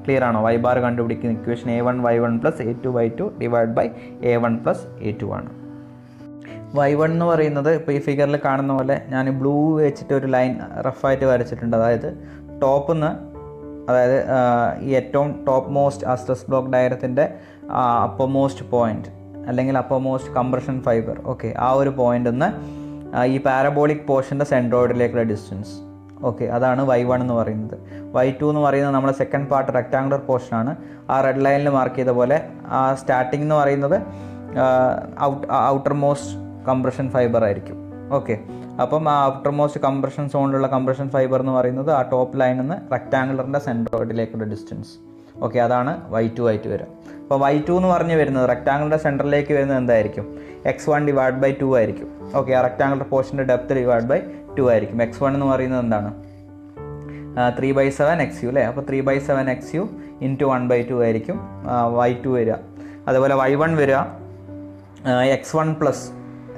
ക്ലിയർ ആണോ? വൈ ബാർ കണ്ടുപിടിക്കുന്ന equation A1Y1 plus A2Y2 divide by A1 plus A2 ആണ്. Y1 എന്ന് പറയുന്നത് ഇപ്പോൾ ഈ ഫിഗറിൽ കാണുന്ന പോലെ ഞാൻ ബ്ലൂ വെച്ചിട്ട് ഒരു ലൈൻ റഫായിട്ട് വരച്ചിട്ടുണ്ട്. അതായത് ടോപ്പിൽ നിന്ന്, അതായത് ഈ ഏറ്റവും ടോപ്പ് മോസ്റ്റ് ആ സ്ട്രെസ് ബ്ലോക്ക് ഡയഗ്രത്തിൻ്റെ അപ്പർ മോസ്റ്റ് പോയിന്റ് അല്ലെങ്കിൽ upper most compression fibre, okay, ആ ഒരു പോയിന്റ് നിന്ന് ഈ പാരബോളിക് പോർഷൻ്റെ സെൻട്രോയിഡിലേക്കുള്ള ഡിസ്റ്റൻസ്. ഓക്കെ, അതാണ് Y1 എന്ന് പറയുന്നത്. Y2 എന്ന് പറയുന്നത് നമ്മുടെ സെക്കൻഡ് പാർട്ട് റെക്ടാങ്കുലർ പോർഷനാണ്. ആ റെഡ് ലൈനിൽ മാർക്ക് ചെയ്ത പോലെ ആ സ്റ്റാർട്ടിംഗ് എന്ന് പറയുന്നത് ഔട്ടർ മോസ്റ്റ് കംപ്രഷൻ ഫൈബർ ആയിരിക്കും. ഓക്കെ, അപ്പം ആ ഔട്ടർ മോസ്റ്റ് കംപ്രഷൻ സോണിലുള്ള കംപ്രഷൻ ഫൈബർ എന്ന് പറയുന്നത് ആ ടോപ്പ് ലൈനിൽ നിന്ന് റെക്ടാങ്കുലറിൻ്റെ സെൻട്രോയിഡിലേക്കുള്ള ഡിസ്റ്റൻസ്. ഓക്കെ, അതാണ് Y2 ആയിട്ട് വരിക. അപ്പോൾ Y2 എന്ന് പറഞ്ഞ് വരുന്നത് റെക്ടാങ്കുലറിൻ്റെ സെൻറ്ററിലേക്ക് വരുന്നത് എന്തായിരിക്കും? X1 ഡിവൈഡ് ബൈ 2 ആയിരിക്കും. ഓക്കെ, ആ റെക്ടാങ്കുലർ പോർഷൻ്റെ ഡെപ്ത് ഡിവൈഡ് ബൈ 2 ആയിരിക്കും. X1 എന്ന് പറയുന്നത് എന്താണ്? 3/7 XU അല്ലേ. അപ്പോൾ 3/7 XU ഇൻറ്റു 1/2 ആയിരിക്കും Y2 വരിക. അതുപോലെ Y1 വരിക X1 പ്ലസ്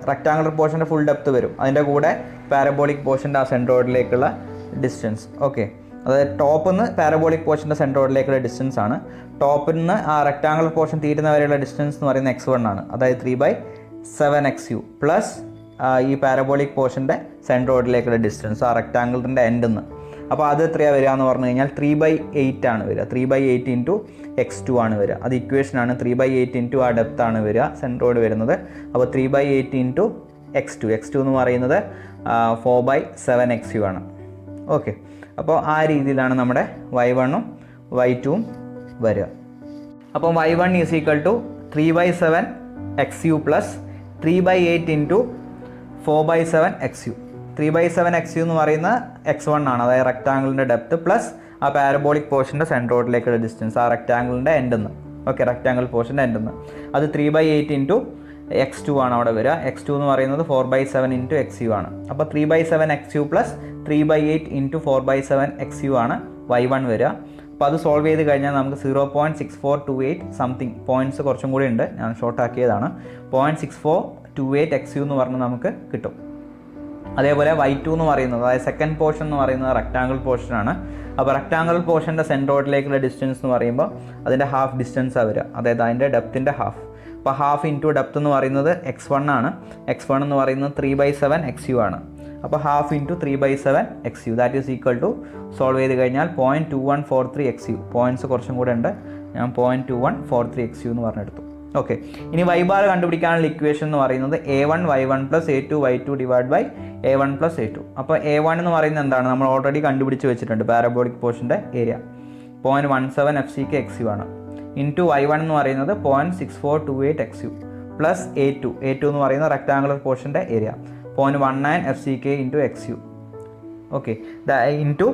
റെക്ടാങ്കുലർ പോർഷൻ്റെ ഫുൾ ഡെപ്ത് വരും, അതിൻ്റെ കൂടെ പാരബോളിക് പോർഷൻ്റെ ആ സെൻട്രോയിഡിലേക്കുള്ള ഡിസ്റ്റൻസ്. ഓക്കെ, അതായത് ടോപ്പിൽ നിന്ന് പാരബോളിക് പോർഷൻ്റെ സെൻട്രോയിഡിലേക്കുള്ള ഡിസ്റ്റൻസ് ആണ്. ടോപ്പിൽ നിന്ന് ആ റെക്ടാങ്കുലർ പോർഷൻ തീരുന്ന വരെയുള്ള ഡിസ്റ്റൻസ് എന്ന് പറയുന്നത് x1 ആണ്. അതായത് 3/7xu പ്ലസ് ഈ പാരബോളിക് പോർഷൻ്റെ സെൻട്രോയിഡിലേക്കുള്ള ഡിസ്റ്റൻസ് ആ റെക്ടാങ്കിളിൻ്റെ എൻഡിൽ നിന്ന്. അപ്പോൾ അത് എത്രയാണ് വരിക എന്ന് പറഞ്ഞു കഴിഞ്ഞാൽ 3/8 ആണ് വരിക. 3/8 ഇൻറ്റു x2 ആണ് വരിക. അത് ഇക്വേഷനാണ്. 3/8 ഇൻറ്റു ആ ഡെപ്ത് ആണ് വരിക സെൻട്രോയിഡ് വരുന്നത്. അപ്പോൾ 3/8 ഇൻറ്റു x2 എന്ന് പറയുന്നത് 4/7xu ആണ്. ഓക്കെ, അപ്പോൾ ആ രീതിയിലാണ് നമ്മുടെ y1ഉം y2ഉം വരിക. അപ്പോൾ y1 is equal to 3/7xu plus 3/8 into 4/7xu. 3/7xu എന്ന് പറയുന്ന x1 ആണ്, അതായത് റെക്ടാങ്കിളിൻ്റെ ഡെപ്ത് പ്ലസ് ആ പാരബോളിക് പോർഷൻ്റെ സെൻട്രോയിഡിലേക്കുള്ള ഡിസ്റ്റൻസ് ആ റെക്ടാങ്കിളിൻ്റെ എൻഡിൽ നിന്ന്. ഓക്കെ, റെക്ടാങ്കിൾ പോർഷൻ്റെ എൻഡിൽ നിന്ന്. അത് 3/8 ഇൻറ്റു x2 ആണ് അവിടെ വരിക. x2 എന്ന് പറയുന്നത് 4/7 ഇൻറ്റു xu ആണ്. അപ്പോൾ 3/7xu പ്ലസ് 3/8 ഇൻറ്റു 4/7xu ആണ് y1 വരിക. അപ്പോൾ അത് സോൾവ് ചെയ്ത് കഴിഞ്ഞാൽ നമുക്ക് 0.6428 സംതിങ് പോയിൻറ്റ്സ് കുറച്ചും കൂടി ഉണ്ട്, ഞാൻ ഷോർട്ട് ആക്കിയതാണ്. 0.6428xu എന്ന് പറഞ്ഞ് നമുക്ക് കിട്ടും. അതേപോലെ y2 എന്ന് പറയുന്നത്, അതായത് സെക്കൻഡ് പോർഷൻ എന്ന് പറയുന്നത് റെക്ടാങ്കിൾ പോർഷനാണ്. അപ്പോൾ റെക്ടാങ്കിൾ പോർഷൻ്റെ സെൻട്രോയിഡിലേക്കുള്ള ഡിസ്റ്റൻസ് എന്ന് പറയുമ്പോൾ അതിൻ്റെ ഹാഫ് ഡിസ്റ്റൻസാണ് വരിക, അതായത് അതിൻ്റെ ഡെപ്തിൻ്റെ ഹാഫ്. അപ്പോൾ ഹാഫ് ഇൻറ്റു ഡെപ്ത് എന്ന് പറയുന്നത് x1 ആണ്. x1 എന്ന് പറയുന്നത് 3/7xu ആണ്. അപ്പോൾ half into 3/7xu that is equal to solve ചെയ്ത് കഴിഞ്ഞാൽ 0.2143xu. പോയിൻറ്റ്സ് കുറച്ചും കൂടെ ഉണ്ട്, ഞാൻ 0.2143xu എന്ന് പറഞ്ഞെടുത്തു. ഓക്കെ, ഇനി y ബാർ കണ്ടുപിടിക്കാനുള്ള ഇക്വേഷൻ എന്ന് പറയുന്നത് a1 y1 plus a2 y2 divide by a1 plus a2. അപ്പോൾ a1 എന്ന് പറയുന്നത് എന്താണ്, നമ്മൾ ഓൾറെഡി കണ്ടുപിടിച്ച് വെച്ചിട്ടുണ്ട്, പാരബോളിക് പോർഷൻ്റെ ഏരിയ 0.17 FCK/xu ആണ്. ഇൻറ്റു y1 എന്ന് പറയുന്നത് 0.6428xu പ്ലസ് a2 എന്ന് പറയുന്ന റെക്ടാങ്കുലർ പോർഷൻ്റെ area 0.19 FCK into xu. Okay, into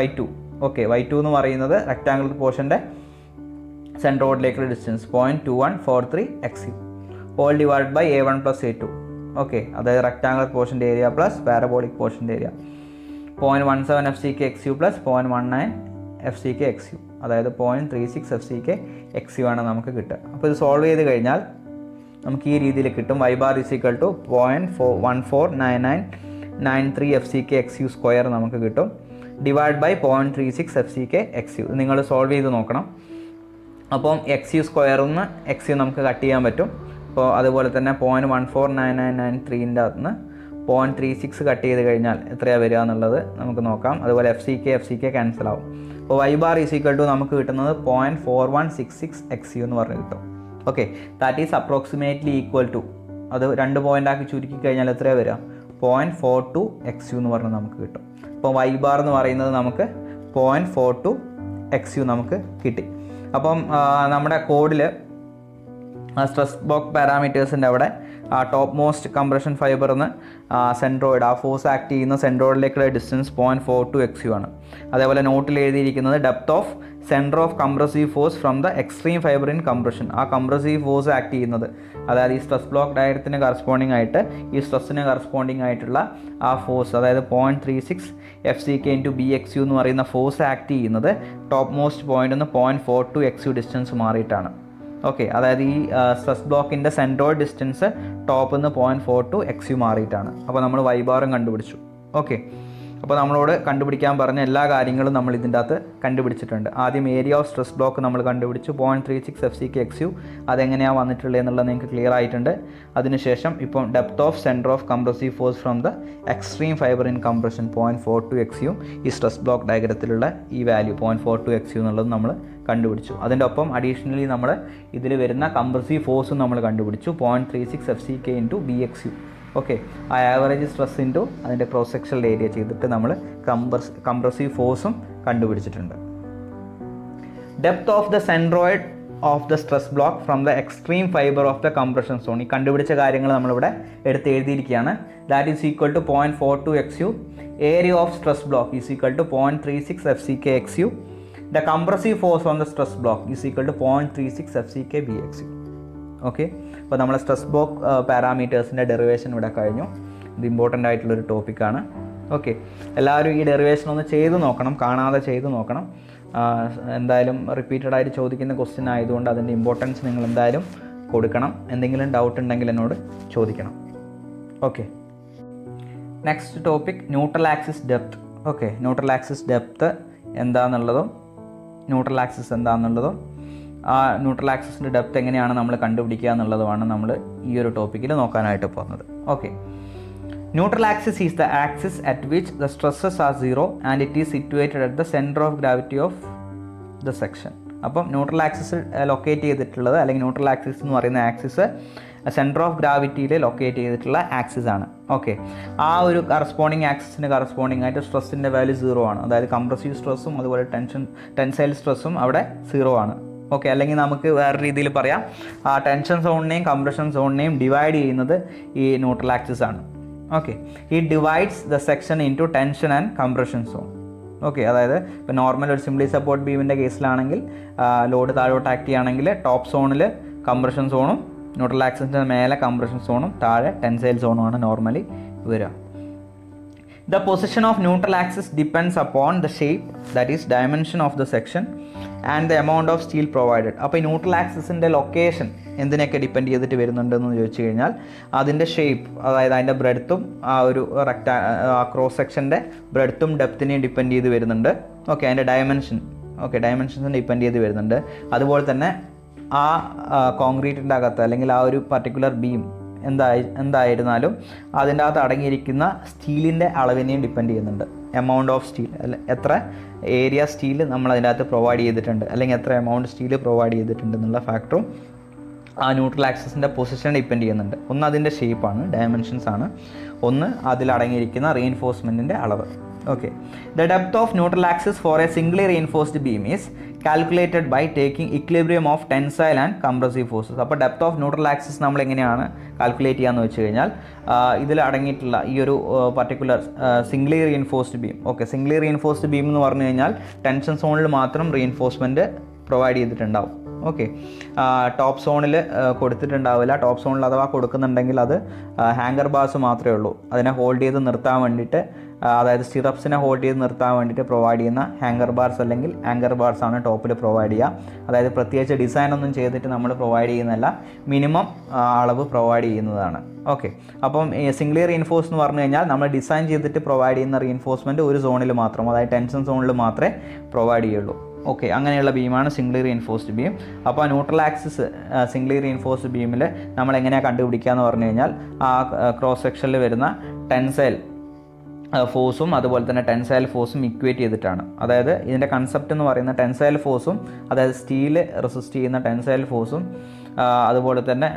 y2. Okay, y2 എന്ന് പറയുന്നത് റെക്ടാങ്കുലർ പോർഷൻ്റെ സെൻട്രോയിഡിലേക്കുള്ള distance 0.2143xu all divide by a1 plus a2. Okay, അതായത് റെക്ടാങ്കുലർ പോർഷൻ്റെ ഏരിയ പ്ലസ് പാരബോളിക് പോർഷൻ്റെ ഏരിയ 0.17 FCK/xu പ്ലസ് 0.19 FCK/xu, അതായത് 0.36 FCK/xu ആണ് നമുക്ക് കിട്ടുക. അപ്പോൾ ഇത് സോൾവ് ചെയ്ത് കഴിഞ്ഞാൽ നമുക്ക് ഈ രീതിയിൽ കിട്ടും. y bar is equal to 0.149993 FCK/xu square നമുക്ക് കിട്ടും, ഡിവൈഡ് ബൈ 0.36 FCK/xu. നിങ്ങൾ സോൾവ് ചെയ്ത് നോക്കണം. അപ്പം xu സ്ക്വയറിൽ നിന്ന് xu നമുക്ക് കട്ട് ചെയ്യാൻ പറ്റും. അപ്പോൾ അതുപോലെ തന്നെ 0.149993ൻ്റെ അകത്ത് നിന്ന് 0.36 കട്ട് ചെയ്ത് കഴിഞ്ഞാൽ എത്രയാണ് വരിക എന്നുള്ളത് നമുക്ക് നോക്കാം. അതുപോലെ FCK ക്യാൻസൽ ആവും. അപ്പോൾ y bar is equal to നമുക്ക് കിട്ടുന്നത് 0.4166xu എന്ന് പറഞ്ഞ് കിട്ടും. Okay, that is approximately equal to, അത് 2 പോയിൻ്റാക്കി ചുരുക്കി കഴിഞ്ഞാൽ എത്രയാണ് വരിക, 0.42xu എന്ന് പറഞ്ഞ് നമുക്ക് കിട്ടും. അപ്പോൾ y ബാർ എന്ന് പറയുന്നത് നമുക്ക് 0.42xu നമുക്ക് കിട്ടി. അപ്പം നമ്മുടെ കോഡിൽ സ്ട്രെസ് ബ്ലോക്ക് പാരാമീറ്റേഴ്സിൻ്റെ അവിടെ ടോപ്പ് മോസ്റ്റ് കംപ്രഷൻ ഫൈബറിന്ന് സെൻട്രോയിഡ്, ആ ഫോഴ്സ് ആക്ട് ചെയ്യുന്ന സെൻട്രോയിഡിലേക്കുള്ള ഡിസ്റ്റൻസ് 0.42xu ആണ്. അതേപോലെ നോട്ടിൽ എഴുതിയിരിക്കുന്നത് depth of centre of compressive force from the extreme fibre in compression. ആ കംപ്രസീവ് ഫോഴ്സ് ആക്ട് ചെയ്യുന്നത്, അതായത് ഈ സ്ട്രെസ് ബ്ലോക്ക് ഡയഗ്രത്തിന് കറസ്പോണ്ടിങ് ആയിട്ട് ഈ സ്ട്രെസ്സിന് കറസ്പോണ്ടിങ് ആയിട്ടുള്ള ആ ഫോഴ്സ്, അതായത് 0.36 FCK ഇൻറ്റു BXU എന്ന് പറയുന്ന ഫോഴ്സ് ആക്ട് ചെയ്യുന്നത് ടോപ്പ് മോസ്റ്റ് പോയിൻ്റിൽ നിന്ന് 0.42xu ഡിസ്റ്റൻസ് മാറിയിട്ടാണ്. ഓക്കെ, അതായത് ഈ സ്ട്രെസ് ബ്ലോക്കിൻ്റെ സെൻട്രോയിഡ് ഡിസ്റ്റൻസ് ടോപ്പിൽ നിന്ന് 0.42xu മാറിയിട്ടാണ്. അപ്പോൾ നമ്മൾ y ബാറും കണ്ടുപിടിച്ചു. ഓക്കെ, അപ്പോൾ നമ്മളോട് കണ്ടുപിടിക്കാൻ പറഞ്ഞ എല്ലാ കാര്യങ്ങളും നമ്മൾ ഇതിൻ്റെ അകത്ത് കണ്ടുപിടിച്ചിട്ടുണ്ട്. ആദ്യം ഏരിയ ഓഫ് സ്ട്രെസ് ബ്ലോക്ക് നമ്മൾ കണ്ടുപിടിച്ചു 0.36 FCK/xu, അതെങ്ങനെയാണ് വന്നിട്ടുള്ളത് എന്നുള്ളത് നിങ്ങൾക്ക് ക്ലിയർ ആയിട്ടുണ്ട്. അതിനുശേഷം ഇപ്പം depth of centre of compressive force from the extreme fibre in compression 0.42xu, ഈ സ്ട്രെസ് ബ്ലോക്ക് ഡയഗ്രത്തിലുള്ള ഈ വാല്യൂ 0.42xu എന്നുള്ളത് നമ്മൾ കണ്ടുപിടിച്ചു. അതിൻ്റെ ഒപ്പം അഡീഷണലി നമ്മൾ ഇതിൽ വരുന്ന കംപ്രസീവ് ഫോഴ്സും നമ്മൾ കണ്ടുപിടിച്ചു 0.36 FCK ഇൻറ്റു BXU. ഓക്കെ, ആ ആവറേജ് സ്ട്രെസ് ഇൻറ്റു അതിൻ്റെ ക്രോസ് സെക്ഷണൽ ഏരിയ ചെയ്തിട്ട് നമ്മൾ കംപ്രസീവ് ഫോഴ്സും കണ്ടുപിടിച്ചിട്ടുണ്ട്. Depth of the centroid of the stress block from the extreme fibre of the compression zone. ഈ കണ്ടുപിടിച്ച കാര്യങ്ങൾ നമ്മളിവിടെ എടുത്ത് എഴുതിയിരിക്കുകയാണ്. That is equal to 0.42xu. Area of stress block is equal to 0.36 FCK/xu. The compressive force on the stress block is equal to 0.36 FCK BXU. Okay, അപ്പോൾ നമ്മൾ stress block പാരാമീറ്റേഴ്സിൻ്റെ derivation ഇവിടെ കഴിഞ്ഞു. ഇത് ഇമ്പോർട്ടൻ്റ് ആയിട്ടുള്ളൊരു ടോപ്പിക്കാണ്. ഓക്കെ, എല്ലാവരും ഈ derivation ഒന്ന് ചെയ്ത് നോക്കണം, കാണാതെ ചെയ്ത് നോക്കണം. എന്തായാലും റിപ്പീറ്റഡ് ആയിട്ട് ചോദിക്കുന്ന ക്വസ്റ്റ്യൻ ആയതുകൊണ്ട് അതിൻ്റെ ഇമ്പോർട്ടൻസ് നിങ്ങൾ എന്തായാലും കൊടുക്കണം. എന്തെങ്കിലും ഡൗട്ട് ഉണ്ടെങ്കിൽ എന്നോട് ചോദിക്കണം. Okay, next topic neutral axis depth. Okay, neutral axis depth എന്താണെന്നുള്ളതും ന്യൂട്രൽ ആക്സിസ് എന്താണെന്നുള്ളതും ആ ന്യൂട്രൽ ആക്സിസിൻ്റെ ഡെപ്ത്ത് എങ്ങനെയാണ് നമ്മൾ കണ്ടുപിടിക്കുക എന്നുള്ളതുമാണ് നമ്മൾ ഈ ഒരു ടോപ്പിക്കിൽ നോക്കാനായിട്ട് പോകുന്നത്. Okay, neutral axis is the axis at which the stresses are zero and it is situated at the centre of gravity of the section. അപ്പം ന്യൂട്രൽ ആക്സിസ് ലൊക്കേറ്റ് ചെയ്തിട്ടുള്ളത്, അല്ലെങ്കിൽ ന്യൂട്രൽ ആക്സിസ് എന്ന് പറയുന്ന ആക്സിസ് സെൻറ്റർ ഓഫ് ഗ്രാവിറ്റിയിൽ locate ചെയ്തിട്ടുള്ള axis ആണ്. Okay, ആ ഒരു കറസ്പോണ്ടിങ് ആക്സിസിന് കറസ്പോണ്ടിങ് ആയിട്ട് സ്ട്രെസ്സിൻ്റെ വാല്യൂ 0 ആണ്. അതായത് കംപ്രസീവ് സ്ട്രെസ്സും അതുപോലെ ടെൻസൈൽ സ്ട്രെസ്സും അവിടെ 0 ആണ്. ഓക്കെ, അല്ലെങ്കിൽ നമുക്ക് വേറെ രീതിയിൽ പറയാം, ആ ടെൻഷൻ സോണിനെയും കംപ്രഷൻ സോണിനെയും ഡിവൈഡ് ചെയ്യുന്നത് ഈ ന്യൂട്രൽ ആക്സിസ് ആണ്. Okay, it divides the section into tension and compression zone. Okay, അതായത് ഇപ്പോൾ നോർമൽ ഒരു സിംപ്ലി സപ്പോർട്ട് ബീമിൻ്റെ കേസിലാണെങ്കിൽ ലോഡ് താഴോട്ട് ആക്ട് ചെയ്യുകയാണെങ്കിൽ ടോപ്പ് സോണിൽ കംപ്രഷൻ സോണും ന്യൂട്രൽ ആക്സിസിൻ്റെ മേലെ കംപ്രഷൻ സോണും താഴെ ടെൻസൈൽ സോണുമാണ് നോർമലി വരിക. The position of neutral axis depends upon the shape, that is dimension of the section, and the amount of steel provided. അപ്പോൾ ഈ ന്യൂട്രൽ ആക്സിസിൻ്റെ ലൊക്കേഷൻ എന്തിനൊക്കെ ഡിപ്പെൻഡ് ചെയ്തിട്ട് വരുന്നുണ്ടെന്ന് ചോദിച്ചു കഴിഞ്ഞാൽ അതിൻ്റെ ഷേപ്പ്, അതായത് അതിൻ്റെ ബ്രെഡ്ത്തും ആ ഒരു ക്രോസ് സെക്ഷൻ്റെ ബ്രെഡ്ത്തും ഡെപ്തിനെയും ഡിപ്പെൻഡ് ചെയ്ത് വരുന്നുണ്ട്. ഓക്കെ, അതിൻ്റെ ഡയമെൻഷൻസിനെ ഡിപ്പെൻഡ് ചെയ്ത് വരുന്നുണ്ട്. അതുപോലെ തന്നെ ആ കോൺക്രീറ്റിൻ്റെ അകത്ത് അല്ലെങ്കിൽ ആ ഒരു പർട്ടിക്കുലർ ബീം എന്തായിരുന്നാലും അതിൻ്റെ അകത്ത് അടങ്ങിയിരിക്കുന്ന സ്റ്റീലിൻ്റെ അളവിനെയും ഡിപ്പെൻഡ് ചെയ്യുന്നുണ്ട്. എമൗണ്ട് ഓഫ് സ്റ്റീൽ, എത്ര ഏരിയ സ്റ്റീൽ നമ്മൾ അതിൻ്റെ അകത്ത് പ്രൊവൈഡ് ചെയ്തിട്ടുണ്ട്, അല്ലെങ്കിൽ എത്ര എമൗണ്ട് സ്റ്റീൽ പ്രൊവൈഡ് ചെയ്തിട്ടുണ്ട് എന്നുള്ള ഫാക്ടറും ആ ന്യൂട്രൽ ആക്സിസിൻ്റെ പൊസിഷൻ ഡിപ്പെൻഡ് ചെയ്യുന്നുണ്ട്. ഒന്ന് അതിൻ്റെ ഷേപ്പാണ്, ഡയമെൻഷൻസ് ആണ്. ഒന്ന് അതിലടങ്ങിയിരിക്കുന്ന റീഇൻഫോഴ്സ്മെൻറ്റിൻ്റെ അളവ്. Okay, the depth of neutral axis for a singly reinforced beam is calculated by taking equilibrium of tensile and compressive forces. അപ്പോൾ ഡെപ്ത് ഓഫ് ന്യൂട്രൽ ആക്സിസ് നമ്മൾ എങ്ങനെയാണ് കാൽക്കുലേറ്റ് ചെയ്യാന്ന് വെച്ച് കഴിഞ്ഞാൽ ഇതിൽ അടങ്ങിയിട്ടുള്ള ഈ ഒരു particular Zwingli reinforced beam. Okay, Zwingli reinforced beam എന്ന് പറഞ്ഞു കഴിഞ്ഞാൽ ടെൻഷൻ സോണിൽ മാത്രം റീഇൻഫോഴ്സ്മെൻറ്റ് പ്രൊവൈഡ് ചെയ്തിട്ടുണ്ടാവും. ഓക്കെ, ടോപ്പ് സോണിൽ കൊടുത്തിട്ടുണ്ടാവില്ല. ടോപ്പ് സോണിൽ അഥവാ കൊടുക്കുന്നുണ്ടെങ്കിൽ അത് ഹാങ്കർ ബാർസ് മാത്രമേ ഉള്ളൂ. അതിനെ ഹോൾഡ് ചെയ്ത് നിർത്താൻ വേണ്ടിയിട്ട്, അതായത് സ്റ്റിറപ്സിനെ ഹോൾഡ് ചെയ്ത് നിർത്താൻ വേണ്ടിയിട്ട് പ്രൊവൈഡ് ചെയ്യുന്ന ഹാങ്കർ ബാർസ് അല്ലെങ്കിൽ ആങ്കർ ബാർസ് ആണ് ടോപ്പിൽ പ്രൊവൈഡ് ചെയ്യുക. അതായത് പ്രത്യേകിച്ച് ഡിസൈൻ ഒന്നും ചെയ്തിട്ട് നമ്മൾ പ്രൊവൈഡ് ചെയ്യുന്നതല്ല, മിനിമം അളവ് പ്രൊവൈഡ് ചെയ്യുന്നതാണ്. ഓക്കെ, അപ്പം സിംഗ്ലി റീഇൻഫോഴ്സ് എന്ന് പറഞ്ഞു കഴിഞ്ഞാൽ നമ്മൾ ഡിസൈൻ ചെയ്തിട്ട് പ്രൊവൈഡ് ചെയ്യുന്ന റീഇൻഫോഴ്സ്മെൻറ്റ് ഒരു സോണിൽ മാത്രം, അതായത് ടെൻഷൻ സോണിൽ മാത്രമേ പ്രൊവൈഡ് ചെയ്യുള്ളൂ. ഓക്കെ, അങ്ങനെയുള്ള ബീമാണ് സിംഗ്ലി റീഇൻഫോഴ്സ്ഡ് ബീം. അപ്പോൾ ന്യൂട്രൽ ആക്സിസ് സിംഗ്ലി റീഇൻഫോഴ്സ്ഡ് ബീമിൽ നമ്മൾ എങ്ങനെയാണ് കണ്ടുപിടിക്കുക എന്ന് പറഞ്ഞു കഴിഞ്ഞാൽ ആ ക്രോസ് സെക്ഷനിൽ വരുന്ന ടെൻസൈൽ ഫോഴ്സും അതുപോലെ തന്നെ ടെൻസൈൽ ഫോഴ്സും ഇക്വേറ്റ് ചെയ്തിട്ടാണ്. അതായത് ഇതിൻ്റെ കൺസെപ്റ്റ് എന്ന് പറയുന്ന ടെൻസൈൽ ഫോഴ്സും, അതായത് സ്റ്റീൽ റെസിസ്റ്റ് ചെയ്യുന്ന ടെൻസൈൽ ഫോഴ്സും അതുപോലെ തന്നെ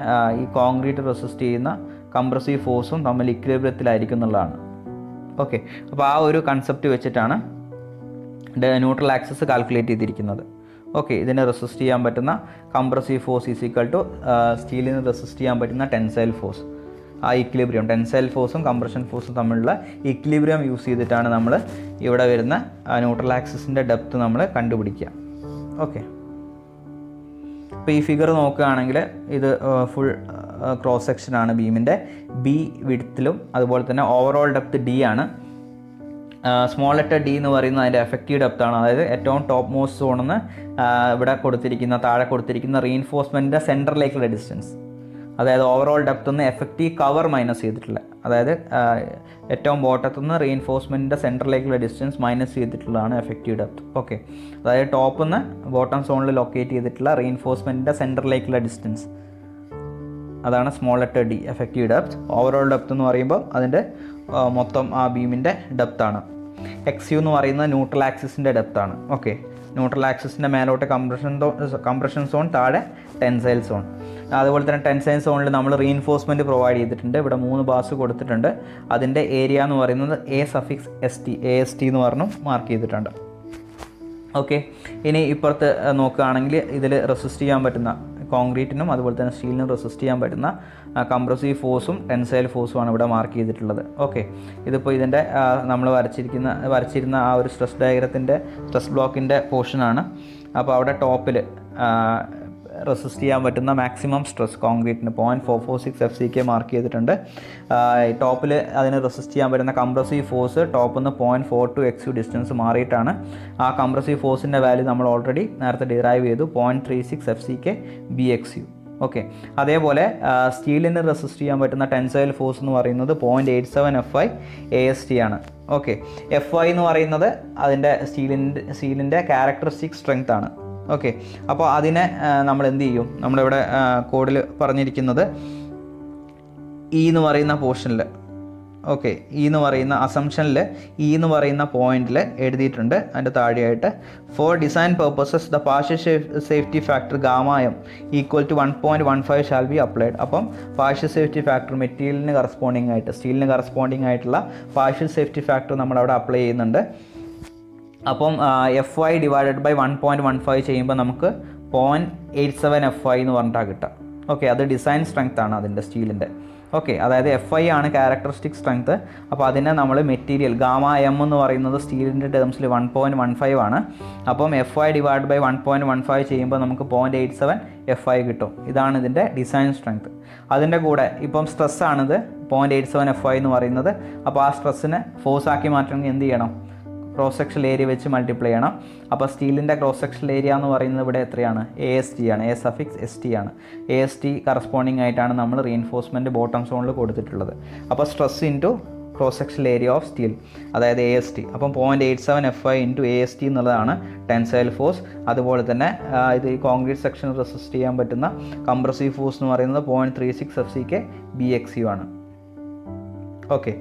ഈ കോൺക്രീറ്റ് റെസിസ്റ്റ് ചെയ്യുന്ന കംപ്രസീവ് ഫോഴ്സും തമ്മിൽ ഇക്വിലിബ്രിയത്തിലായിരിക്കും എന്നുള്ളതാണ്. ഓക്കെ, അപ്പോൾ ആ ഒരു കൺസെപ്റ്റ് വെച്ചിട്ടാണ് ന്യൂട്രൽ ആക്സിസ് കാൽക്കുലേറ്റ് ചെയ്തിരിക്കുന്നത്. ഓക്കെ, ഇതിനെ റെസിസ്റ്റ് ചെയ്യാൻ പറ്റുന്ന compressive force is equal to സ്റ്റീലിന് റെസിസ്റ്റ് ചെയ്യാൻ പറ്റുന്ന ടെൻസൈൽ ഫോഴ്സ്. ആ ഇക്വിലിബ്രിയം, ടെൻസൈൽ ഫോഴ്സും കംപ്രഷൻ ഫോഴ്സും തമ്മിലുള്ള ഇക്വിലിബ്രിയം യൂസ് ചെയ്തിട്ടാണ് നമ്മൾ ഇവിടെ വരുന്ന ന്യൂട്രൽ ആക്സിസിൻ്റെ ഡെപ്ത്ത് നമ്മൾ കണ്ടുപിടിക്കുക. ഓക്കെ, ഇപ്പോൾ ഈ ഫിഗർ നോക്കുകയാണെങ്കിൽ ഇത് ഫുൾ ക്രോസ് സെക്ഷനാണ് ബീമിൻ്റെ. ബി വിഡ്ത്തിലും അതുപോലെ തന്നെ ഓവറോൾ ഡെപ്ത്ത് ഡി ആണ്. സ്മോൾ ലെറ്റർ ഡി എന്ന് പറയുന്നത് അതിൻ്റെ എഫക്റ്റീവ് ഡെപ്താണ്. അതായത് ഏറ്റവും ടോപ്പ് മോസ്റ്റ് സോണെന്ന് ഇവിടെ താഴെ കൊടുത്തിരിക്കുന്ന റീഇൻഫോഴ്സ്മെൻറ്റിൻ്റെ സെൻറ്ററിലേക്കുള്ള ഡിസ്റ്റൻസ്. അതായത് ഓവറോൾ ഡെപ്ത്ത് നിന്ന് എഫക്റ്റീവ് കവർ മൈനസ് ചെയ്തിട്ടുള്ള, അതായത് ഏറ്റവും ബോട്ടത്തു നിന്ന് റീഇൻഫോഴ്സ്മെൻറ്റിൻ്റെ സെൻറ്ററിലേക്കുള്ള ഡിസ്റ്റൻസ് മൈനസ് ചെയ്തിട്ടുള്ളതാണ് എഫക്റ്റീവ് ഡെപ്ത്ത്. ഓക്കെ, അതായത് ടോപ്പിൽ നിന്ന് ബോട്ടം സോണിൽ ലൊക്കേറ്റ് ചെയ്തിട്ടുള്ള റീഇൻഫോഴ്സ്മെൻറ്റിൻ്റെ സെൻറ്ററിലേക്കുള്ള ഡിസ്റ്റൻസ്, അതാണ് small letter D effective depth. Overall depth എന്ന് പറയുമ്പോൾ അതിൻ്റെ മൊത്തം ആ ബീമിൻ്റെ ഡെപ്ത്താണ്. എക്സ് യു എന്ന് പറയുന്നത് ന്യൂട്രൽ ആക്സിസിൻ്റെ ഡെപ്ത്താണ്. ഓക്കെ, ന്യൂട്രൽ ആക്സിസിൻ്റെ മേലോട്ട് കംപ്രഷൻ സോൺ, താഴെ ടെൻസൈൽ സോൺ. അതുപോലെ തന്നെ ടെൻസൈൽ സോണിൽ നമ്മൾ റീഇൻഫോഴ്സ്മെൻറ്റ് പ്രൊവൈഡ് ചെയ്തിട്ടുണ്ട്. ഇവിടെ 3 ബാർസ് കൊടുത്തിട്ടുണ്ട്. അതിൻ്റെ ഏരിയ എന്ന് പറയുന്നത് AST എന്ന് പറഞ്ഞു മാർക്ക് ചെയ്തിട്ടുണ്ട്. ഓക്കെ, ഇനി ഇപ്പുറത്ത് നോക്കുകയാണെങ്കിൽ ഇതിൽ റെസിസ്റ്റ് ചെയ്യാൻ പറ്റുന്ന കോൺക്രീറ്റിനും അതുപോലെ തന്നെ സ്റ്റീലിനും റെസിസ്റ്റ് ചെയ്യാൻ പറ്റുന്ന കംപ്രസീവ് ഫോഴ്സും ടെൻസൈൽ ഫോഴ്സുമാണ് ഇവിടെ മാർക്ക് ചെയ്തിട്ടുള്ളത്. ഓക്കെ, ഇതിപ്പോൾ ഇതിൻ്റെ നമ്മൾ വരച്ചിരുന്ന ആ ഒരു സ്ട്രെസ് ഡയഗ്രത്തിൻ്റെ സ്ട്രെസ് ബ്ലോക്കിൻ്റെ പോർഷനാണ്. അപ്പോൾ അവിടെ ടോപ്പിൽ റെസിസ്റ്റ് ചെയ്യാൻ പറ്റുന്ന മാക്സിമം സ്ട്രെസ് കോൺക്രീറ്റിന് 0.446 FCK മാർക്ക് ചെയ്തിട്ടുണ്ട്. ടോപ്പിൽ അതിന് റെസിസ്റ്റ് ചെയ്യാൻ പറ്റുന്ന കംപ്രസീവ് ഫോഴ്സ് ടോപ്പിൽ നിന്ന് 0.42 XU ഡിസ്റ്റൻസ് മാറിയിട്ടാണ്. ആ കംപ്രസീവ് ഫോഴ്സിൻ്റെ വാല്യൂ നമ്മൾ ഓൾറെഡി നേരത്തെ ഡിറൈവ് ചെയ്തു, 0.36 FCK BXU. ഓക്കെ. അതേപോലെ സ്റ്റീലിന് റെസിസ്റ്റ് ചെയ്യാൻ പറ്റുന്ന ടെൻസൈൽ ഫോഴ്സ് എന്ന് പറയുന്നത് 0.87 FI AST ആണ്. ഓക്കെ. FI എന്ന് പറയുന്നത് അതിൻ്റെ സ്റ്റീലിൻ്റെ ക്യാരക്ടറിസ്റ്റിക് സ്ട്രെങ്ത് ആണ്. ഓക്കെ. അപ്പോൾ അതിനെ നമ്മൾ എന്ത് ചെയ്യും, നമ്മളിവിടെ കോഡിൽ പറഞ്ഞിരിക്കുന്നത് ഇ എന്ന് പറയുന്ന പോർഷനിൽ, ഓക്കെ, ഇ എന്ന് പറയുന്ന അസംഷനിൽ ഇ എന്ന് പറയുന്ന പോയിന്റിൽ എഴുതിയിട്ടുണ്ട്. അതിൻ്റെ താഴെയായിട്ട് for design purposes the partial safety factor gamma m equal to 1.15 shall be applied. അപ്പം പാർഷ്യൽ സേഫ്റ്റി ഫാക്ടർ മെറ്റീരിയലിന് കറസ്പോണ്ടിങ് ആയിട്ട്, സ്റ്റീലിന് കറസ്പോണ്ടിങ് ആയിട്ടുള്ള പാർഷ്യൽ സേഫ്റ്റി ഫാക്ടർ നമ്മളവിടെ അപ്ലൈ ചെയ്യുന്നുണ്ട്. അപ്പം FI ഡിവൈഡഡ് ബൈ 1.15 ചെയ്യുമ്പോൾ നമുക്ക് 0.87 FI എന്ന് പറഞ്ഞിട്ടാണ് കിട്ടുക. ഓക്കെ, അത് ഡിസൈൻ സ്ട്രെങ്ത് ആണ് അതിൻ്റെ സ്റ്റീലിൻ്റെ. ഓക്കെ, അതായത് FI ആണ് ക്യാരക്ടറിസ്റ്റിക് സ്ട്രെങ്ത്. അപ്പോൾ അതിനെ നമ്മൾ മെറ്റീരിയൽ ഗാമ m എന്ന് പറയുന്നത് സ്റ്റീലിൻ്റെ ടേംസിൽ 1.15 ആണ്. അപ്പം FI ഡിവൈഡ് ബൈ 1.15 ചെയ്യുമ്പോൾ നമുക്ക് 0.87 FI കിട്ടും. ഇതാണ് ഇതിൻ്റെ ഡിസൈൻ സ്ട്രെങ്ത്. അതിൻ്റെ കൂടെ ഇപ്പം സ്ട്രെസ്സാണിത് 0.87 FI എന്ന് പറയുന്നത്. അപ്പോൾ ആ സ്ട്രെസ്സിനെ ഫോഴ്സാക്കി മാറ്റണമെങ്കിൽ എന്ത് ചെയ്യണം, ക്രോസ് സെക്ഷൽ ഏരിയ വെച്ച് മൾട്ടിപ്ലൈ ചെയ്യണം. അപ്പോൾ സ്റ്റീലിൻ്റെ ക്രോസ് സെക്ഷൽ ഏരിയ എന്ന് പറയുന്നത് ഇവിടെ എത്രയാണ്, AST ആണ്, A_ST ആണ്. AST കറസ്പോണ്ടിങ് ആയിട്ടാണ് നമ്മൾ റീഇൻഫോഴ്സ്മെൻറ്റ് ബോട്ടം സോണിൽ കൊടുത്തിട്ടുള്ളത്. അപ്പോൾ stress into cross sexual area of steel, അതായത് AST. അപ്പം 0.87 FI ഇൻറ്റു AST എന്നുള്ളതാണ് ടെൻസൈൽ ഫോഴ്സ്. അതുപോലെ തന്നെ ഇത് കോൺക്രീറ്റ് സെക്ഷൻ റെസിസ്റ്റ് ചെയ്യാൻ പറ്റുന്ന കംപ്രസീവ് ഫോഴ്സ് എന്ന് പറയുന്നത് 0.36 FCK BXU ആണ്. ഓക്കെ,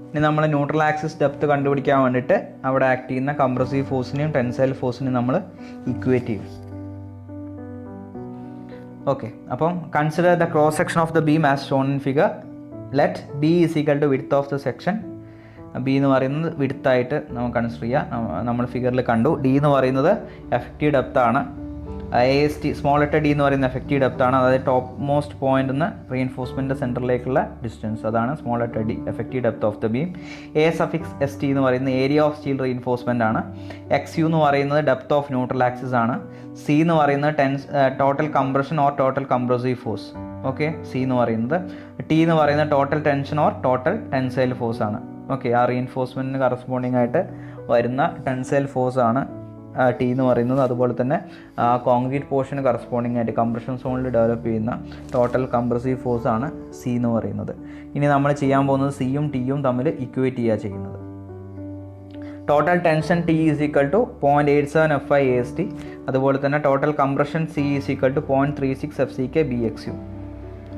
ഇനി നമ്മൾ ന്യൂട്രൽ ആക്സിസ് ഡെപ്ത് കണ്ടുപിടിക്കാൻ വേണ്ടിയിട്ട് അവിടെ ആക്ട് ചെയ്യുന്ന കംപ്രസീവ് ഫോഴ്സിനെയും ടെൻസൈൽ ഫോഴ്സിനെയും നമ്മൾ ഇക്വേറ്റ് ചെയ്യും. ഓക്കെ, അപ്പം consider the cross section of the beam as shown in figure. Let B is equal to width of the section. B എന്ന് പറയുന്നത് വിഡ്ത്തായിട്ട് നമുക്ക് കൺസിഡർ ചെയ്യാം. നമ്മൾ ഫിഗറിൽ കണ്ടു. D എന്ന് പറയുന്നത് എഫക്റ്റീവ് ഡെപ്ത് ആണ്. AST സ്മോൾ ലെറ്റർ D എന്ന് പറയുന്ന എഫക്റ്റീവ് ഡെപ്ത് ആണ്. അതായത് ടോപ്പ് മോസ്റ്റ് പോയിന്റ് നിന്ന് റീഇൻഫോഴ്സ്മെൻറ്റ് സെൻറ്ററിലേക്കുള്ള ഡിസ്റ്റൻസ്, അതാണ് small letter D, effective depth of the beam. A_ST എന്ന് പറയുന്ന ഏരിയ ഓഫ് സ്റ്റീൽ റീഇൻഫോഴ്സ്മെൻ്റ് ആണ്. XU എന്ന് പറയുന്നത് ഡെപ്ത് ഓഫ് ന്യൂട്രൽ ആക്സിസ് ആണ്. C എന്ന് പറയുന്നത് total compression or total compressive force. Okay, C എന്ന് പറയുന്നത്. T എന്ന് പറയുന്നത് total tension or total tensile force ആണ്. ഓക്കെ, ആ റീഇൻഫോഴ്സ്മെൻറ്റിന് കറസ്പോണ്ടിങ് ആയിട്ട് വരുന്ന ടെൻസൈൽ ഫോഴ്സ് ആണ് T എന്ന് പറയുന്നത്. അതുപോലെ തന്നെ കോൺക്രീറ്റ് പോർഷന് കറസ്പോണ്ടിങ് ആയിട്ട് കംപ്രഷൻ സോണിൽ ഡെവലപ്പ് ചെയ്യുന്ന ടോട്ടൽ കംപ്രസീവ് ഫോഴ്സ് ആണ് C എന്ന് പറയുന്നത്. ഇനി നമ്മൾ ചെയ്യാൻ പോകുന്നത് C-യും T-യും തമ്മിൽ ഇക്വേറ്റ് ചെയ്യുക ചെയ്യുന്നത്. Total tension T is equal to 0.87 FI AST. അതുപോലെ തന്നെ total compression C is equal to 0.36 FCK BXU.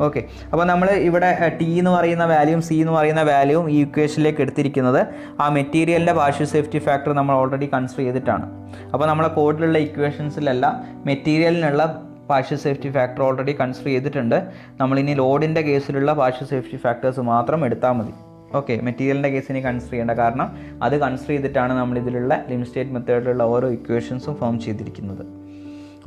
Okay, അപ്പോൾ നമ്മൾ ഇവിടെ T എന്ന് പറയുന്ന വാല്യൂവും C എന്ന് പറയുന്ന വാല്യൂവും ഈ ഇക്വേഷനിലേക്ക് എടുത്തിരിക്കുന്നത് ആ മെറ്റീരിയലിൻ്റെ പാർഷ്യൽ സേഫ്റ്റി ഫാക്ടർ നമ്മൾ ഓൾറെഡി കൺസിഡർ ചെയ്തിട്ടാണ്. അപ്പോൾ നമ്മളെ കോഡിലുള്ള ഇക്വേഷൻസിലെല്ലാം മെറ്റീരിയലിനുള്ള partial safety factor already consider ചെയ്തിട്ടുണ്ട്. നമ്മളിനി ലോഡിൻ്റെ കേസിലുള്ള പാർഷ്യൽ സേഫ്റ്റി ഫാക്ടേഴ്സ് മാത്രം എടുത്താൽ മതി. ഓക്കെ, മെറ്റീരിയലിൻ്റെ കേസിന് കൺസിഡർ ചെയ്യേണ്ട, കാരണം അത് കൺസിഡർ ചെയ്തിട്ടാണ് നമ്മൾ ഇതിലുള്ള ലിമിറ്റ് സ്റ്റേറ്റ് മെത്തേഡിലുള്ള ഓരോ ഇക്വേഷൻസും ഫോം ചെയ്തിരിക്കുന്നത്.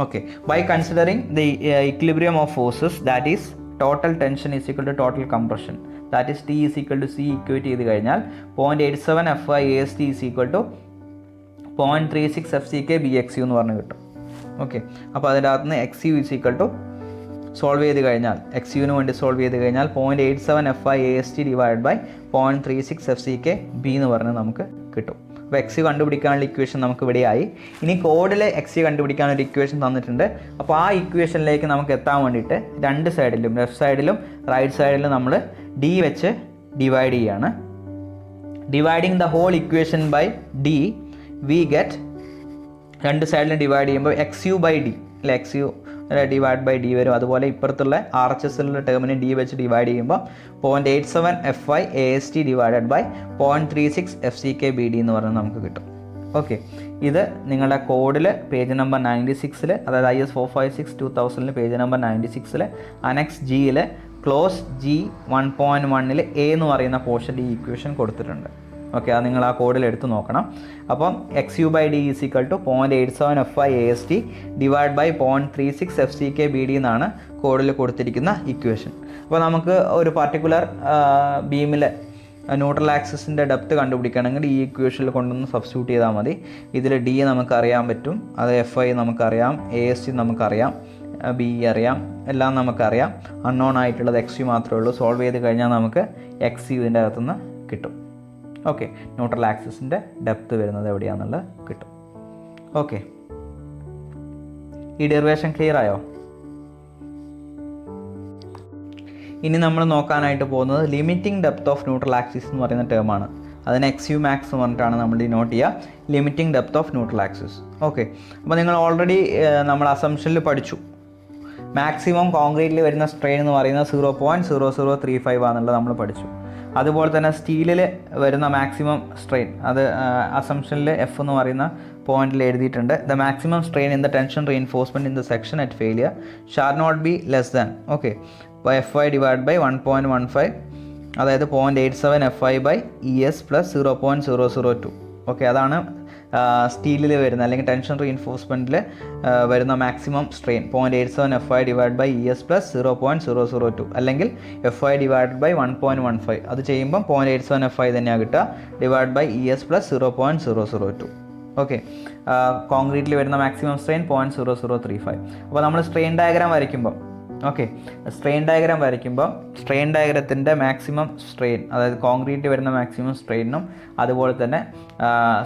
Okay, by considering the equilibrium of forces, that is total tension is equal to total compression, that is T is equal to C equate ചെയ്ത് കഴിഞ്ഞാൽ 0.87 FI AST is equal to 0.36 FCK BXU എന്ന് പറഞ്ഞ് കിട്ടും. Okay, അപ്പോൾ അതിൻ്റെ അകത്ത് നിന്ന് XU is equal to solve ചെയ്ത് കഴിഞ്ഞാൽ, XUവിന് വേണ്ടി സോൾവ് ചെയ്ത് കഴിഞ്ഞാൽ 0.87 FI AST divide by 0.36 FCK B എന്ന് പറഞ്ഞ് നമുക്ക് കിട്ടും. അപ്പോൾ XU കണ്ടുപിടിക്കാനുള്ള ഇക്വേഷൻ നമുക്ക് ഇവിടെയായി. ഇനി കോഡിൽ XU കണ്ടുപിടിക്കാനൊരു ഇക്വേഷൻ തന്നിട്ടുണ്ട്. അപ്പോൾ ആ ഇക്വേഷനിലേക്ക് നമുക്ക് എത്താൻ വേണ്ടിയിട്ട് രണ്ട് സൈഡിലും, ലെഫ്റ്റ് സൈഡിലും റൈറ്റ് സൈഡിലും നമ്മൾ D വെച്ച് ഡിവൈഡ് ചെയ്യാണ്. Dividing the whole equation by D we get, രണ്ട് സൈഡിലും ഡിവൈഡ് ചെയ്യുമ്പോൾ XU ബൈ D അല്ലെ, XU ഡിവൈഡ് ബൈ D വരും. അതുപോലെ ഇപ്പുറത്തുള്ള RHSലുള്ള ടേമിന് D വെച്ച് ഡിവൈഡ് ചെയ്യുമ്പോൾ 0.87 FI AST divided by 0.36 FCK BD എന്ന് പറഞ്ഞാൽ നമുക്ക് കിട്ടും. ഓക്കെ, ഇത് നിങ്ങളുടെ കോഡിൽ പേജ് നമ്പർ 96, അതായത് IS 456/2000 പേജ് നമ്പർ 96 അനക്സ് Gയിൽ ക്ലോസ് G 1.1 A എന്ന് പറയുന്ന പോർഷനിൽ ഈ ഇക്വേഷൻ കൊടുത്തിട്ടുണ്ട്. ഓക്കെ, അത് നിങ്ങൾ ആ കോഡിൽ എടുത്ത് നോക്കണം. അപ്പം XU by D is equal to 0.87 FI AST divide by 0.36 FCK BD എന്നാണ് കോഡിൽ കൊടുത്തിരിക്കുന്ന ഇക്വേഷൻ. അപ്പോൾ നമുക്ക് ഒരു പർട്ടിക്കുലർ ബീമിൽ ന്യൂട്രൽ ആക്സിസിൻ്റെ ഡെപ്ത് കണ്ടുപിടിക്കണമെങ്കിൽ ഈ ഇക്വേഷനിൽ കൊണ്ടുവന്ന് സബ്സ്റ്റിറ്റ്യൂട്ട് ചെയ്താൽ മതി. ഇതിൽ D നമുക്കറിയാൻ പറ്റും, അത് FI നമുക്കറിയാം, AST നമുക്കറിയാം, B അറിയാം, എല്ലാം നമുക്കറിയാം. അൺനോൺ ആയിട്ടുള്ളത് XU മാത്രമേ ഉള്ളൂ. സോൾവ് ചെയ്ത് കഴിഞ്ഞാൽ നമുക്ക് XU ഇതിൻ്റെ അകത്തുനിന്ന് കിട്ടും. ഓക്കെ, ന്യൂട്രൽ ആക്സിസിൻ്റെ ഡെപ്ത് വരുന്നത് എവിടെയാണെന്നുള്ളത് കിട്ടും. ഓക്കെ, ഈ ഡെറിവേഷൻ ക്ലിയർ ആയോ? ഇനി നമ്മൾ നോക്കാനായിട്ട് പോകുന്നത് limiting depth of neutral axis എന്ന് പറയുന്ന ടേമാണ്. അതിന് എക്സ് യു മാക്സ് എന്ന് പറഞ്ഞിട്ടാണ് നമ്മൾ ഡിനോട്ട് ചെയ്യുക, limiting depth of neutral axis. Okay, അപ്പോൾ നിങ്ങൾ ഓൾറെഡി നമ്മൾ അസംഷനിൽ പഠിച്ചു മാക്സിമം കോൺക്രീറ്റിൽ വരുന്ന സ്ട്രെയിൻ എന്ന് പറയുന്നത് 0.0035 ആണെന്നുള്ളത് നമ്മൾ പഠിച്ചു. അതുപോലെ തന്നെ സ്റ്റീലിൽ വരുന്ന മാക്സിമം സ്ട്രെയിൻ അത് അസംഷനിൽ എഫ് എന്ന് പറയുന്ന പോയിന്റിൽ എഴുതിയിട്ടുണ്ട്. The maximum strain in the tension reinforcement in the section at failure shall not be less than okay FI divide by 1.15, അതായത് 0.87 FI by ES plus 0.002. Okay, അതാണ് സ്റ്റീലിൽ വരുന്ന അല്ലെങ്കിൽ ടെൻഷൻ റീഇൻഫോഴ്സ്മെൻറ്റിൽ വരുന്ന maximum strain 0.87 FI divide by ES plus 0.002 അല്ലെങ്കിൽ FI divide by 1.15. അത് ചെയ്യുമ്പം 0.87 FI തന്നെയാണ് കിട്ടുക divide by ES plus 0.002. Okay, കോൺക്രീറ്റിൽ വരുന്ന മാക്സിമം സ്ട്രെയിൻ 0.0035. അപ്പോൾ നമ്മൾ സ്ട്രെയിൻ ഡയഗ്രാം വരയ്ക്കുമ്പം സ്ട്രെയിൻ ഡയഗ്രത്തിൻ്റെ മാക്സിമം സ്ട്രെയിൻ, അതായത് കോൺക്രീറ്റ് വരുന്ന മാക്സിമം സ്ട്രെയിനും അതുപോലെ തന്നെ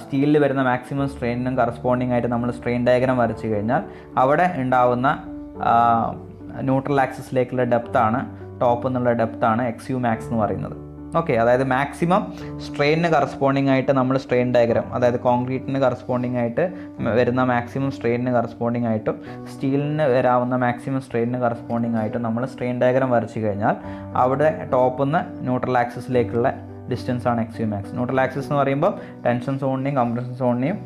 സ്റ്റീലിൽ വരുന്ന മാക്സിമം സ്ട്രെയിനും കറസ്പോണ്ടിങ് ആയിട്ട് നമ്മൾ സ്ട്രെയിൻ ഡയഗ്രാം വരച്ചു കഴിഞ്ഞാൽ അവിടെ ഉണ്ടാവുന്ന ന്യൂട്രൽ ആക്സിസിലേക്കുള്ള ഡെപ്താണ്, ടോപ്പ് എന്നുള്ള ഡെപ്താണ് XU മാക്സ് എന്ന് പറയുന്നത്. ഓക്കെ, അതായത് മാക്സിമം സ്ട്രെയിനിന് കറസ്പോണ്ടിങ് ആയിട്ട് നമ്മൾ സ്ട്രെയിൻ ഡയഗ്രാം, അതായത് കോൺക്രീറ്റിന് കറസ്പോണ്ടിങ് ആയിട്ട് വരുന്ന മാക്സിമം സ്ട്രെയിനിന് കറസ്പോണ്ടിങ് ആയിട്ടും സ്റ്റീലിന് വരാവുന്ന മാക്സിമം സ്ട്രെയിനിന് കറസ്പോണ്ടിങ് ആയിട്ടും നമ്മൾ സ്ട്രെയിൻ ഡയഗ്രാം വരച്ചു കഴിഞ്ഞാൽ അവിടെ ടോപ്പിൽ നിന്ന് ന്യൂട്രൽ ആക്സിസിലേക്കുള്ള ഡിസ്റ്റൻസ് ആണ് XU മാക്സ്. ന്യൂട്രൽ ആക്സിസ് എന്ന് പറയുമ്പോൾ ടെൻഷൻ സോണിനെയും കംപ്രഷൻ സോണിനെയും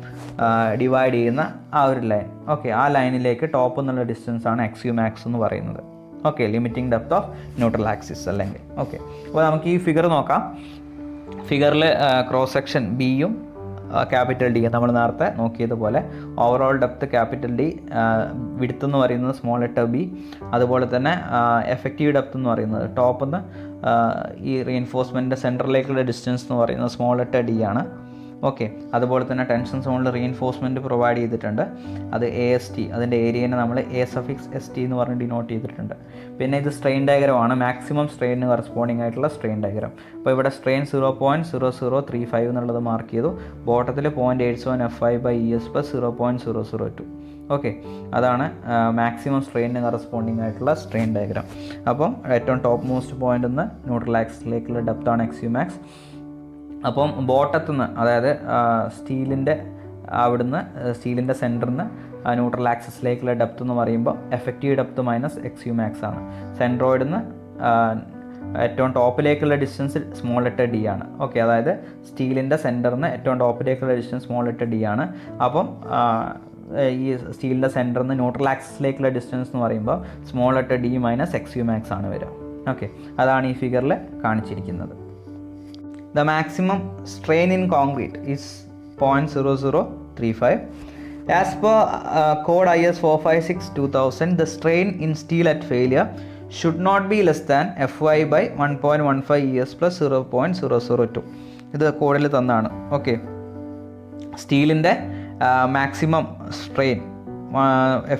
ഡിവൈഡ് ചെയ്യുന്ന ആ ഒരു ലൈൻ. ഓക്കെ, ആ ലൈനിലേക്ക് ടോപ്പ് എന്നുള്ള ഡിസ്റ്റൻസ് ആണ് XU മാക്സ് എന്ന് പറയുന്നത്. Okay, limiting depth of neutral axis അല്ലെങ്കിൽ. ഓക്കെ, അപ്പോൾ നമുക്ക് ഈ ഫിഗർ നോക്കാം. ഫിഗറിൽ ക്രോസ് സെക്ഷൻ ബിയും ക്യാപിറ്റൽ ഡി നമ്മൾ നേരത്തെ നോക്കിയതുപോലെ overall depth capital D, width എന്ന് പറയുന്നത് സ്മോൾ ലെറ്റർ ബി, അതുപോലെ തന്നെ എഫക്റ്റീവ് ഡെപ്ത് എന്ന് പറയുന്നത് ടോപ്പിൽ നിന്ന് ഈ റീഇൻഫോഴ്സ്മെൻറ്റിൻ്റെ സെൻറ്ററിലേക്കുള്ള ഡിസ്റ്റൻസ് എന്ന് പറയുന്നത് സ്മോൾ ലെറ്റർ ഡി ആണ്. ഓക്കെ, അതുപോലെ തന്നെ ടെൻഷൻ സോണിൽ റീഇൻഫോഴ്സ്മെൻറ്റ് പ്രൊവൈഡ് ചെയ്തിട്ടുണ്ട്, അത് AST, അതിൻ്റെ ഏരിയനെ നമ്മൾ A_ST എന്ന് പറഞ്ഞ് ഡിനോട്ട് ചെയ്തിട്ടുണ്ട്. പിന്നെ ഇത് സ്ട്രെയിൻ ഡയഗ്രാം ആണ്, മാക്സിമം സ്ട്രെയിനിന് കറസ്പോണ്ടിങ് ആയിട്ടുള്ള സ്ട്രെയിൻ ഡയഗ്രാം. അപ്പോൾ ഇവിടെ സ്ട്രെയിൻ 0.0035 എന്നുള്ളത് മാർക്ക് ചെയ്തു, ബോട്ടത്തിൽ 0.87 FI by ES plus 0.002. Okay, അതാണ് മാക്സിമം സ്ട്രെയിനിന് കറസ്പോണ്ടിങ് ആയിട്ടുള്ള സ്ട്രെയിൻ ഡയഗ്രാം. അപ്പം ഏറ്റവും ടോപ്പ് മോസ്റ്റ് പോയിൻ്റിൽ നിന്ന് ന്യൂട്രൽ ആക്സിസിലേക്കുള്ള ഡെപ്താണ് XU മാക്സ്. അപ്പം ബോട്ടത്തിൽ നിന്ന്, അതായത് സ്റ്റീലിൻ്റെ സ്റ്റീലിൻ്റെ സെൻറ്ററിൽ നിന്ന് ന്യൂട്രൽ ആക്സിസിലേക്കുള്ള ഡെപ്ത് എന്ന് പറയുമ്പോൾ effective depth minus XU max ആണ്. സെൻട്രോയിഡിൽ നിന്ന് ഏറ്റവും ടോപ്പിലേക്കുള്ള ഡിസ്റ്റൻസ് സ്മോൾ ലെറ്റർ ഡി ആണ്. ഓക്കെ, അതായത് സ്റ്റീലിൻ്റെ സെൻറ്ററിൽ നിന്ന് ഏറ്റവും ടോപ്പിലേക്കുള്ള ഡിസ്റ്റൻസ് സ്മോൾ ലെറ്റർ ഡി ആണ്. അപ്പം ഈ സ്റ്റീലിൻ്റെ സെൻറ്ററിൽ നിന്ന് ന്യൂട്രൽ ആക്സിസിലേക്കുള്ള ഡിസ്റ്റൻസ് എന്ന് പറയുമ്പോൾ small letter d minus XU max ആണ് വരിക. ഓക്കെ, അതാണ് ഈ ഫിഗറിൽ കാണിച്ചിരിക്കുന്നത്. The maximum strain in concrete is 0.0035. As per code IS 456-2000, the strain in steel at failure should not be less than FY by 1.15 ES plus 0.002. ഇത് കോഡിൽ തന്നാണ്. Okay, സ്റ്റീലിൻ്റെ maximum strain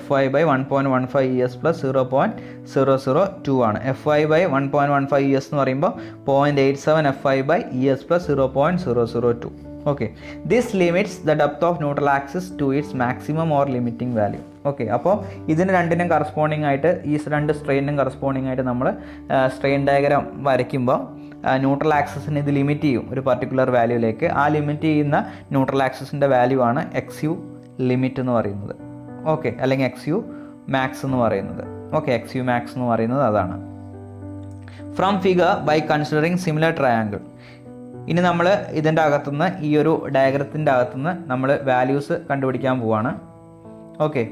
FY by 1.15 ES plus 0.002 ആണ്. FY by 1.15 ES എന്ന് പറയുമ്പോൾ 0.87 FI by ES plus 0.002. Okay, this limits the depth of neutral axis to its maximum or limiting value. Okay, അപ്പോൾ ഇതിന് രണ്ടിനും കറസ്പോണ്ടിങ് ആയിട്ട്, ഈ രണ്ട് സ്ട്രെയിനും കറസ്പോണ്ടിങ് ആയിട്ട് നമ്മൾ സ്ട്രെയിൻ ഡയഗ്രാം വരയ്ക്കുമ്പോൾ ന്യൂട്രൽ ആക്സിസിന് ഇത് ലിമിറ്റ് ചെയ്യും ഒരു പർട്ടിക്കുലർ വാല്യൂയിലേക്ക്. ആ ലിമിറ്റ് ചെയ്യുന്ന ന്യൂട്രൽ ആക്സിസിൻ്റെ വാല്യൂ ആണ് XU ലിമിറ്റ് എന്ന് പറയുന്നത്. ഓക്കെ, അല്ലെങ്കിൽ XU മാക്സ് എന്ന് പറയുന്നത്. ഓക്കെ, XU മാക്സ് എന്ന് പറയുന്നത് അതാണ്. From figure by considering similar triangle. ഇനി നമ്മൾ ഇതിൻ്റെ അകത്തുനിന്ന്, ഈ ഒരു ഡയഗ്രത്തിൻ്റെ അകത്തുനിന്ന് നമ്മൾ വാല്യൂസ് കണ്ടുപിടിക്കാൻ പോവാണ്. ഓക്കെ,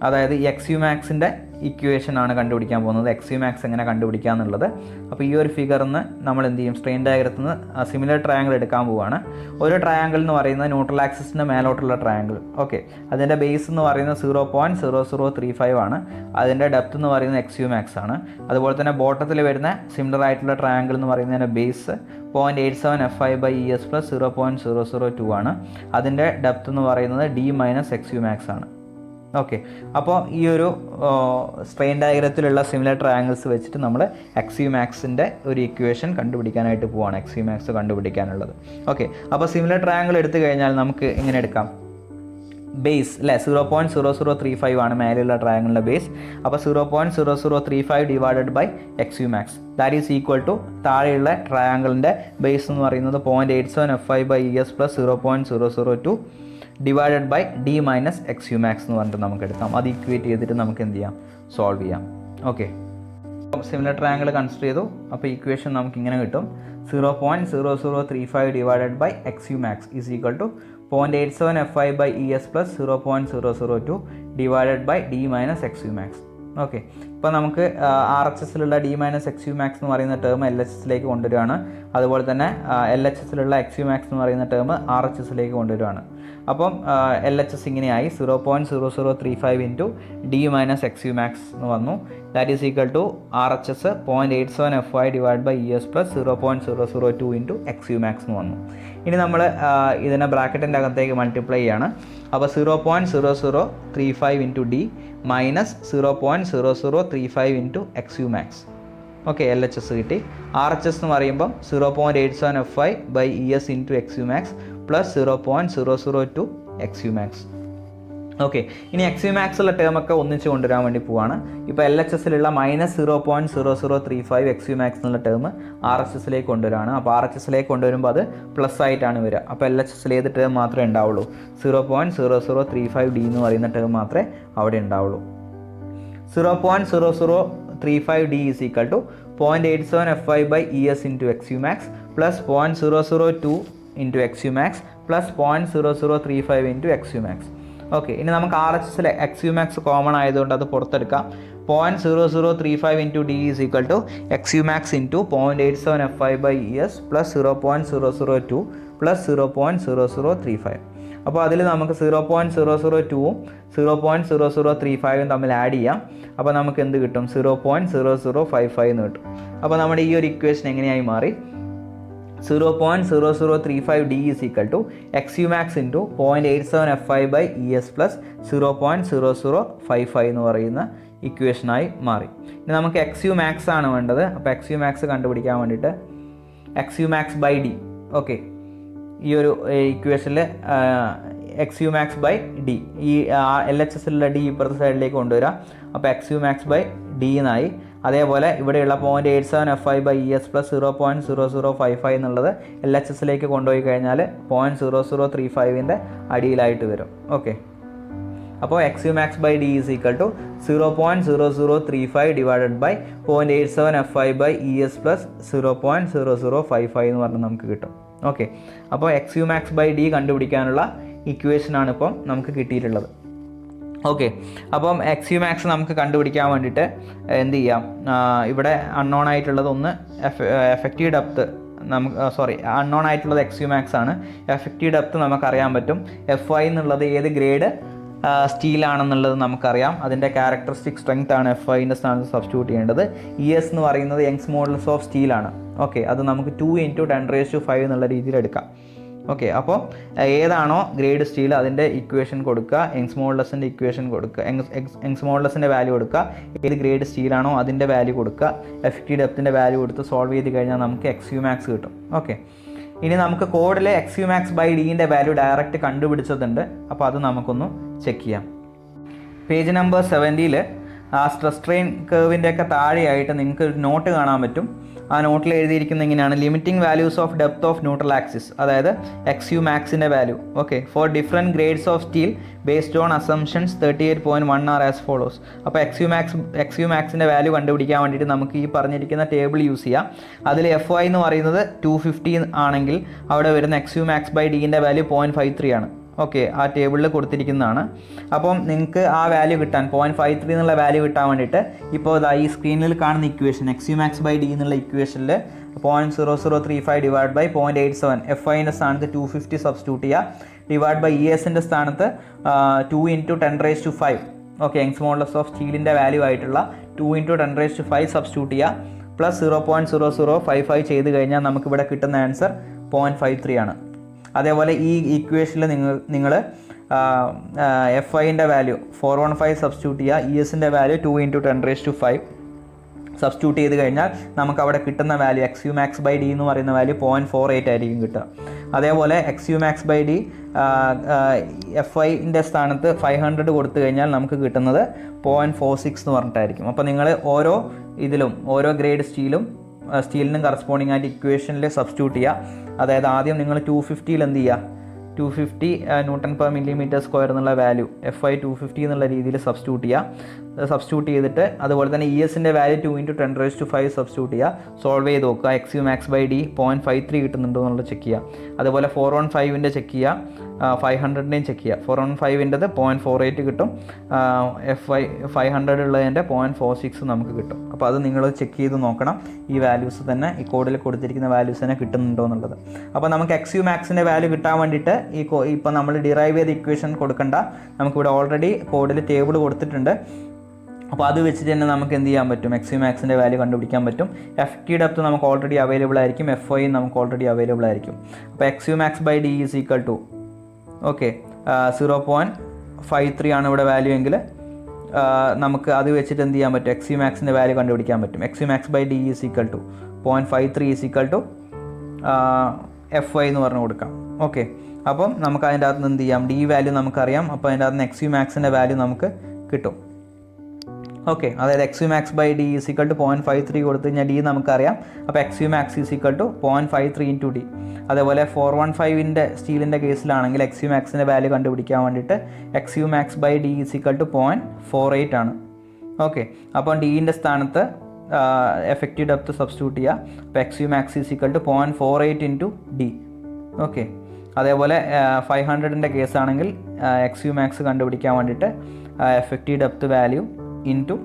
അതായത് XU മാക്സിൻ്റെ ഇക്വേഷൻ ആണ് കണ്ടുപിടിക്കാൻ പോകുന്നത്. XU മാക്സ് എങ്ങനെ കണ്ടുപിടിക്കുക എന്നുള്ളത്. അപ്പോൾ ഈ ഒരു ഫിഗറിൽ നിന്ന് നമ്മൾ എന്ത് ചെയ്യും, സ്ട്രെയിൻ ഡയഗ്രത്തിൽ നിന്ന് സിമിലർ ട്രയാങ്കിൾ എടുക്കാൻ പോവുകയാണ്. ഒരു ട്രയാങ്കിൾ എന്ന് പറയുന്നത് ന്യൂട്രൽ ആക്സിസിൻ്റെ മേലോട്ടുള്ള ട്രയാങ്കിൾ. ഓക്കെ, അതിൻ്റെ ബേസ് എന്ന് പറയുന്നത് 0.0035 ആണ്. അതിൻ്റെ ഡെപ്ത് എന്ന് പറയുന്നത് XU മാക്സ് ആണ്. അതുപോലെ തന്നെ ബോട്ടത്തിൽ വരുന്ന സിമിലർ ആയിട്ടുള്ള ട്രയാങ്കിൾ എന്ന് പറയുന്നതിൻ്റെ base 0.87 FI by ES plus 0.002 ആണ്. അതിൻ്റെ ഡെപ്ത് എന്ന് പറയുന്നത് D മൈനസ് XU മാക്സ് ആണ്. ഓക്കെ, അപ്പോൾ ഈ ഒരു സ്ട്രെയിൻ ഡയഗ്രത്തിലുള്ള സിമിലർ ട്രയാങ്കിൾസ് വെച്ചിട്ട് നമ്മൾ XU മാക്സിൻ്റെ ഒരു ഇക്വേഷൻ കണ്ടുപിടിക്കാനായിട്ട് പോവാണ്, XU മാക്സ് കണ്ടുപിടിക്കാനുള്ളത്. ഓക്കെ, അപ്പോൾ സിമിലർ ട്രയാങ്കിൾ എടുത്തു കഴിഞ്ഞാൽ നമുക്ക് എങ്ങനെ എടുക്കാം, ബേസ് അല്ലേ 0.0035 ആണ് മേലെയുള്ള ട്രയാങ്കിളിൻ്റെ ബേസ്. അപ്പോൾ 0.0035 divided by X U max that is equal to താഴെയുള്ള ട്രയാങ്കിളിൻ്റെ ബേസ് എന്ന് പറയുന്നത് 0.87FI/ES plus 0.002 divided by D minus X U max എന്ന് പറഞ്ഞിട്ട് നമുക്ക് എടുക്കാം. അത് ഇക്വേറ്റ് ചെയ്തിട്ട് നമുക്ക് എന്ത് ചെയ്യാം, സോൾവ് ചെയ്യാം. ഓക്കെ, സിമിലർ ട്രയാങ്കിൾ കൺസിഡർ ചെയ്തു. അപ്പോൾ ഇക്വേഷൻ നമുക്ക് ഇങ്ങനെ കിട്ടും 0.0035 divided by X U max is equal to 0.87FI/ES plus 0.002 divided by D minus X U max. Okay, ഇപ്പോൾ നമുക്ക് ആർ എച്ച് എസിലുള്ള D minus X U max എന്ന് പറയുന്ന ടേം എൽ എച്ച് എസിലേക്ക് കൊണ്ടുവരികയാണ്. അതുപോലെ തന്നെ എൽ എച്ച് എസിലുള്ള എക്സ് യു മാക്സ് എന്ന് പറയുന്ന ടേം ആർ എച്ച് എസിലേക്ക് കൊണ്ടുവരികയാണ്. അപ്പം എൽ എച്ച് എസ് ഇങ്ങനെയായി 0.0035 into D minus X U max എന്ന് വന്നു. That is equal to R H S 0.87FI divide by ES plus 0.002 into X U max എന്ന് വന്നു. ഇനി നമ്മൾ ഇതിനെ ബ്രാക്കറ്റിൻ്റെ അകത്തേക്ക് മൾട്ടിപ്ലൈ ചെയ്യാണ്. അപ്പോൾ 0.0035 into D minus 0.0035 into X U max. Okay, L H S കിട്ടി. ആർ എച്ച് എസ് എന്ന് പറയുമ്പം 0.87FI/ES into X U max plus 0.002 X U max. Okay, ഇനി എക്സ് യു മാക്സ് ഉള്ള ടേമൊക്കെ ഒന്നിച്ച് കൊണ്ടുവരാൻ വേണ്ടി പോവാണ്. ഇപ്പോൾ എൽ എച്ച് എസിലുള്ള മൈനസ് 0.0035 എക്സ് യു മാക്സ് എന്നുള്ള ടേം ആർ എച്ച് എസിലേക്ക് കൊണ്ടുവരാണ്. അപ്പോൾ ആർ എച്ച് എസിലേക്ക് കൊണ്ടുവരുമ്പോൾ അത് പ്ലസ് ആയിട്ടാണ് വരിക. അപ്പോൾ എൽ എച്ച് എസിൽ ഏത് ടേം മാത്രമേ ഉണ്ടാവുള്ളൂ, 0.0035 ഡി എന്ന് പറയുന്ന ടേം മാത്രമേ അവിടെ ഉണ്ടാവുള്ളൂ. 0.0035 d is equal to 0.87FI/ES into X U max plus 0.002 into X U max plus 0.0035 into X U max. Okay, ഇനി നമുക്ക് ആർ എച്ച് എസിലെ എക്സ് യു മാക്സ് കോമൺ ആയതുകൊണ്ട് അത് പുറത്തെടുക്കാം. 0.0035 into d is equal to x U max into 0.87FI/ES plus 0.002 plus 0.0035. അപ്പോൾ അതിൽ നമുക്ക് 0.002ഉം 0.0035ഉം തമ്മിൽ ആഡ് ചെയ്യാം. അപ്പോൾ നമുക്ക് എന്ത് കിട്ടും, 0.0055 എന്ന് കിട്ടും. അപ്പോൾ നമ്മുടെ ഈ ഒരു ഇക്വേഷൻ എങ്ങനെയായി മാറി, 0.0035 d is equal to xu max into 0.87FI/ES plus 0.0055 എന്ന് പറയുന്ന ഇക്വേഷനായി മാറി. ഇനി നമുക്ക് xu max ആണ് വേണ്ടത്. അപ്പോൾ xu max കണ്ടുപിടിക്കാൻ വേണ്ടിയിട്ട് xu max by d, okay, ഈ ഒരു ഇക്വേഷനിൽ xu max by d, ഈ എൽ എച്ച് എസിലുള്ള ഡി ഇപ്പുറത്തെ സൈഡിലേക്ക് കൊണ്ടുവരാം. അപ്പോൾ xu max by d എന്നായി. അതേപോലെ ഇവിടെയുള്ള 0.87FI/ES പ്ലസ് 0.0055 എന്നുള്ളത് എൽ എച്ച് എസിലേക്ക് കൊണ്ടുപോയി കഴിഞ്ഞാൽ 0.0035ൻ്റെ അടിയിലായിട്ട് വരും. ഓക്കെ, അപ്പോൾ xu max by d is equal to 0.0035 divided by 0.87FI/ES plus 0.0055 എന്ന് പറഞ്ഞ് നമുക്ക് കിട്ടും. ഓക്കെ, അപ്പോൾ xu max by d കണ്ടുപിടിക്കാനുള്ള ഇക്വേഷനാണ് ഇപ്പം നമുക്ക് കിട്ടിയിട്ടുള്ളത്. ഓക്കെ, അപ്പം xu max നമുക്ക് കണ്ടുപിടിക്കാൻ വേണ്ടിയിട്ട് എന്ത് ചെയ്യാം, ഇവിടെ അൺനോൺ ആയിട്ടുള്ളത് ഒന്ന് എഫക്റ്റീവ് ഡെപ്ത് നമുക്ക് അൺനോൺ ആയിട്ടുള്ളത് xu max ആണ്. എഫക്റ്റീവ് ഡെപ്ത് നമുക്കറിയാൻ പറ്റും. FI എന്നുള്ളത് ഏത് ഗ്രേഡ് സ്റ്റീലാണെന്നുള്ളത് നമുക്കറിയാം. അതിൻ്റെ ക്യാരക്ടറിസ്റ്റിക് സ്ട്രെങ്ത് ആണ് FIൻ്റെ സ്ഥാനത്ത് സബ്സ്റ്റിറ്റ്യൂട്ട് ചെയ്യേണ്ടത്. ES എന്ന് പറയുന്നത് യങ്സ് മോഡൽസ് ഓഫ് സ്റ്റീലാണ്. ഓക്കെ, അത് നമുക്ക് 2 × 10⁵ എന്നുള്ള രീതിയിൽ എടുക്കാം. ഓക്കെ, അപ്പോൾ ഏതാണോ ഗ്രേഡ് സ്റ്റീൽ അതിൻ്റെ ഇക്വേഷൻ കൊടുക്കുക, യങ്സ് മോഡുലസിൻ്റെ ഇക്വേഷൻ കൊടുക്കുക, യങ്സ് മോഡുലസിൻ്റെ വാല്യൂ കൊടുക്കുക, ഏത് ഗ്രേഡ് സ്റ്റീലാണോ അതിൻ്റെ വാല്യൂ കൊടുക്കുക, എഫക്റ്റീവ് ഡെപ്തിൻ്റെ വാല്യൂ കൊടുത്ത് സോൾവ് ചെയ്ത് കഴിഞ്ഞാൽ നമുക്ക് xu max കിട്ടും. ഓക്കെ, ഇനി നമുക്ക് കോഡിലെ xu max by dൻ്റെ വാല്യൂ ഡയറക്റ്റ് കണ്ടുപിടിച്ചതുണ്ട്. അപ്പോൾ അത് നമുക്കൊന്ന് ചെക്ക് ചെയ്യാം. പേജ് നമ്പർ 70 ആ സ്ട്രെസ് സ്ട്രെയിൻ കർവിൻ്റെ ഒക്കെ താഴെയായിട്ട് നിങ്ങൾക്ക് ഒരു നോട്ട് കാണാൻ പറ്റും. ആ നോട്ടിൽ എഴുതിയിരിക്കുന്ന ഇങ്ങനെയാണ്: limiting values of depth of neutral axis, അതായത് xu maxൻ്റെ value. Okay, for different grades of steel based on assumptions 38.1 are as follows. അപ്പോൾ xu maxൻ്റെ വാല്യൂ കണ്ടുപിടിക്കാൻ വേണ്ടിയിട്ട് നമുക്ക് ഈ പറഞ്ഞിരിക്കുന്ന ടേബിൾ യൂസ് ചെയ്യാം. അതിൽ FY എന്ന് പറയുന്നത് 250 ആണെങ്കിൽ അവിടെ വരുന്ന xu max by dൻ്റെ വാല്യൂ 0.53 ആണ്. ഓക്കെ, ആ ടേബിളിൽ കൊടുത്തിരിക്കുന്നതാണ്. അപ്പം നിങ്ങൾക്ക് ആ വാല്യൂ കിട്ടാൻ 0.53 എന്നുള്ള വാല്യൂ കിട്ടാൻ വേണ്ടിയിട്ട് ഇപ്പോൾ ഈ സ്ക്രീനിൽ കാണുന്ന equation xu max by d എന്നുള്ള ഇക്വേഷനിൽ 0.0035 ഡിവൈഡ് ബൈ 0.87 FIൻ്റെ സ്ഥാനത്ത് 250 സബ്സ്റ്റിറ്റ്യൂട്ട് ചെയ്യുക, ഡിവൈഡ് ബൈ ESൻ്റെ സ്ഥാനത്ത് 2 × 10⁵. ഓക്കെ, യങ്സ് മോഡുലസ് ഓഫ് സ്റ്റീലിൻ്റെ വാല്യൂ ആയിട്ടുള്ള 2 × 10⁵ സബ്സ്റ്റിറ്റ്യൂട്ട് ചെയ്യുക, പ്ലസ് 0.0055 ചെയ്ത് കഴിഞ്ഞാൽ നമുക്കിവിടെ കിട്ടുന്ന ആൻസർ 0.53 ആണ്. അതേപോലെ ഈ ഇക്വേഷനിൽ നിങ്ങൾ FIൻ്റെ വാല്യൂ 415 സബ്സ്റ്റിറ്റ്യൂട്ട് ചെയ്യുക, ESൻ്റെ വാല്യൂ 2 × 10⁵ സബ്സ്റ്റിറ്റ്യൂട്ട് ചെയ്ത് കഴിഞ്ഞാൽ നമുക്ക് അവിടെ കിട്ടുന്ന value xu max by d എന്ന് പറയുന്ന വാല്യൂ 0.48 ആയിരിക്കും കിട്ടുക. അതേപോലെ XUmax/D FIൻ്റെ സ്ഥാനത്ത് 500 കൊടുത്തു കഴിഞ്ഞാൽ നമുക്ക് കിട്ടുന്നത് 0.46 എന്ന് പറഞ്ഞിട്ടായിരിക്കും. അപ്പോൾ നിങ്ങൾ ഓരോ ഗ്രേഡ് സ്റ്റീലിനും കറസ്പോണ്ടിങ് ആയിട്ട് ഇക്വേഷനിൽ സബ്സ്റ്റിറ്റ്യൂട്ട് ചെയ്യുക. അതായത് ആദ്യം നിങ്ങൾ 250 എന്ത് ചെയ്യുക, 250 Nm/mm² എന്നുള്ള വാല്യൂ FI 250 എന്നുള്ള രീതിയിൽ സബ്സ്റ്റിറ്റ്യൂട്ട് ചെയ്തിട്ട് അതുപോലെ തന്നെ ESൻ്റെ വാല്യൂ 2 × 10⁵ സബ്സ്റ്റിറ്റ്യൂട്ട് ചെയ്യുക. സോൾവ് ചെയ്ത് നോക്കുക. XUmax/D 0.53 കിട്ടുന്നുണ്ടോ എന്നുള്ളത് ചെക്ക് ചെയ്യുക. അതുപോലെ 415ൻ്റെ ചെക്ക് ചെയ്യുക, 500ൻ്റെയും ചെക്ക് ചെയ്യുക. 415ൻ്റെത് 0.48 കിട്ടും, FI 500 ഉള്ളതിൻ്റെ 0.46 നമുക്ക് കിട്ടും. അപ്പോൾ അത് നിങ്ങൾ ചെക്ക് ചെയ്ത് നോക്കണം, ഈ വാല്യൂസ് തന്നെ ഈ കോഡിൽ കൊടുത്തിരിക്കുന്ന വാല്യൂസ് തന്നെ കിട്ടുന്നുണ്ടോ എന്നുള്ളത്. അപ്പോൾ നമുക്ക് XUmaxൻ്റെ വാല്യൂ കിട്ടാൻ വേണ്ടിയിട്ട് ഇപ്പോൾ നമ്മൾ ഡിറൈവ് ചെയ്ത ഇക്വേഷൻ കൊടുക്കണ്ട, നമുക്കിവിടെ ഓൾറെഡി കോഡിൽ ടേബിൾ കൊടുത്തിട്ടുണ്ട്. അപ്പോൾ അത് വെച്ചിട്ട് തന്നെ നമുക്ക് എന്ത് ചെയ്യാൻ പറ്റും, XUmaxൻ്റെ വാല്യൂ കണ്ടുപിടിക്കാൻ പറ്റും. FT ഡെപ്ത് നമുക്ക് ഓൾറെഡി അവൈലബിൾ ആയിരിക്കും, FI നമുക്ക് ഓൾറെഡി അവൈലബിൾ ആയിരിക്കും. അപ്പോൾ XUmax/D ഈസ് ഈക്വൽ ടു 0.53 ആണ് ഇവിടെ വാല്യൂ എങ്കിൽ നമുക്ക് അത് വെച്ചിട്ട് എന്ത് ചെയ്യാൻ പറ്റും, XUmaxൻ്റെ വാല്യൂ കണ്ടുപിടിക്കാൻ പറ്റും. XUmax/D is equal to 0.53 is equal to FI എന്ന് പറഞ്ഞു കൊടുക്കാം. ഓക്കെ, അപ്പം നമുക്ക് അതിൻ്റെ അകത്ത് നിന്ന് എന്ത് ചെയ്യാം, D വാല്യൂ നമുക്കറിയാം. അപ്പോൾ അതിൻ്റെ അകത്ത് നിന്ന് XUmaxൻ്റെ വാല്യൂ നമുക്ക് കിട്ടും. ഓക്കെ, അതായത് XUmax/D ഈസ് ഈക്വൽ ടു 0.53 കൊടുത്തു കഴിഞ്ഞാൽ D നമുക്കറിയാം. അപ്പോൾ XUmax is equal to 0.53 × D. അതേപോലെ 415ൻ്റെ സ്റ്റീലിൻ്റെ കേസിലാണെങ്കിൽ XUmaxൻ്റെ വാല്യൂ കണ്ടുപിടിക്കാൻ വേണ്ടിയിട്ട് XUmax/D ഈസ് ഈക്വൽ ടു 0.48 ആണ്. ഓക്കെ, അപ്പോൾ Dൻ്റെ സ്ഥാനത്ത് എഫക്റ്റീവ് ഡെപ്ത് സബ്സ്റ്റിറ്റ്യൂട്ട് ചെയ്യുക. അപ്പോൾ XUmax is equal to 0.48 × D. ഓക്കെ, അതേപോലെ 500ൻ്റെ കേസാണെങ്കിൽ XUmax കണ്ടുപിടിക്കാൻ വേണ്ടിയിട്ട് എഫക്റ്റീവ് ഡെപ്ത് വാല്യൂ ഇൻറ്റു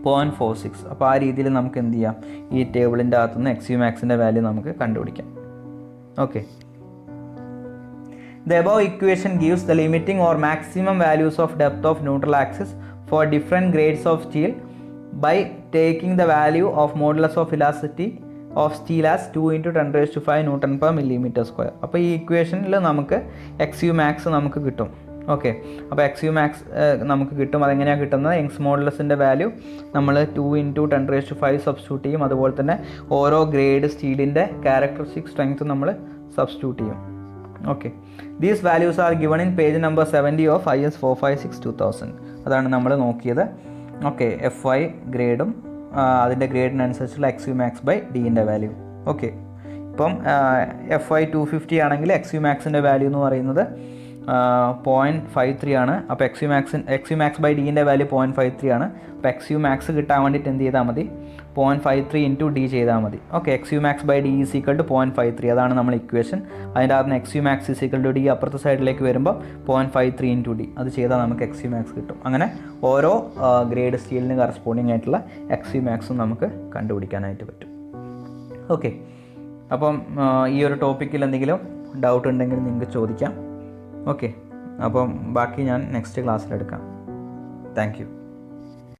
0.46. അപ്പോൾ ആ രീതിയിൽ നമുക്ക് എന്ത് ചെയ്യാം, ഈ ടേബിളിൻ്റെ അകത്തുനിന്ന് XUmaxൻ്റെ വാല്യൂ നമുക്ക് കണ്ടുപിടിക്കാം. Okay, the above equation gives the limiting or maximum values of depth of neutral axis for different grades of steel by taking the value of modulus of elasticity of steel as 2 × 10⁵ Nm/mm². അപ്പോൾ ഈ ഇക്വേഷനിൽ നമുക്ക് XUmax നമുക്ക് കിട്ടും. Okay, അപ്പോൾ XUmax നമുക്ക് കിട്ടും. അതെങ്ങനെയാണ് കിട്ടുന്നത്, യങ്സ് മോഡുലസിൻ്റെ വാല്യൂ നമ്മൾ 2 × 10⁵ സബ്സ്റ്റിറ്റ്യൂട്ട് ചെയ്യും. അതുപോലെ തന്നെ ഓരോ ഗ്രേഡ് സ്റ്റീലിൻ്റെ ക്യാരക്ടറിസ്റ്റിക് സ്ട്രെങ്ത് നമ്മൾ സബ്സ്റ്റിറ്റ്യൂട്ട് ചെയ്യും. Okay, these values are given in page number 70 of IS 456/2000. അതാണ് നമ്മൾ നോക്കിയത്. ഓക്കെ, FI ഗ്രേഡും അതിൻ്റെ ഗ്രേഡിനനുസരിച്ചുള്ള XUmax/Dൻ്റെ വാല്യൂ. ഓക്കെ, ഇപ്പം FI 250 ആണെങ്കിൽ XUmaxൻ്റെ വാല്യൂ എന്ന് പറയുന്നത് 0.53 ആണ്. അപ്പോൾ XUmax/Dൻ്റെ വാല്യൂ 0.53 ആണ്. അപ്പോൾ XUmax കിട്ടാൻ വേണ്ടിയിട്ട് എന്ത് ചെയ്താൽ മതി, 0.53 × D ചെയ്താൽ മതി. Okay, XUmax/D is equal to 0.53, അതാണ് നമ്മൾ ഇക്വേഷൻ. അതിൻ്റെ അകത്ത് നിന്ന് XUmax is equal to D അപ്പുറത്തെ സൈഡിലേക്ക് വരുമ്പോൾ 0.53 × D അത് ചെയ്താൽ നമുക്ക് XUmax കിട്ടും. അങ്ങനെ ഓരോ ഗ്രേഡ് സ്റ്റീലിന് കറസ്പോണ്ടിങ് ആയിട്ടുള്ള XUmaxും നമുക്ക് കണ്ടുപിടിക്കാനായിട്ട് പറ്റും. ഓക്കെ, അപ്പം ഈ ഒരു ടോപ്പിക്കിൽ എന്തെങ്കിലും ഡൗട്ട് ഉണ്ടെങ്കിൽ നിങ്ങൾക്ക് ചോദിക്കാം. ഓക്കെ, അപ്പം ബാക്കി ഞാൻ നെക്സ്റ്റ് ക്ലാസ്സിലെടുക്കാം. Thank you.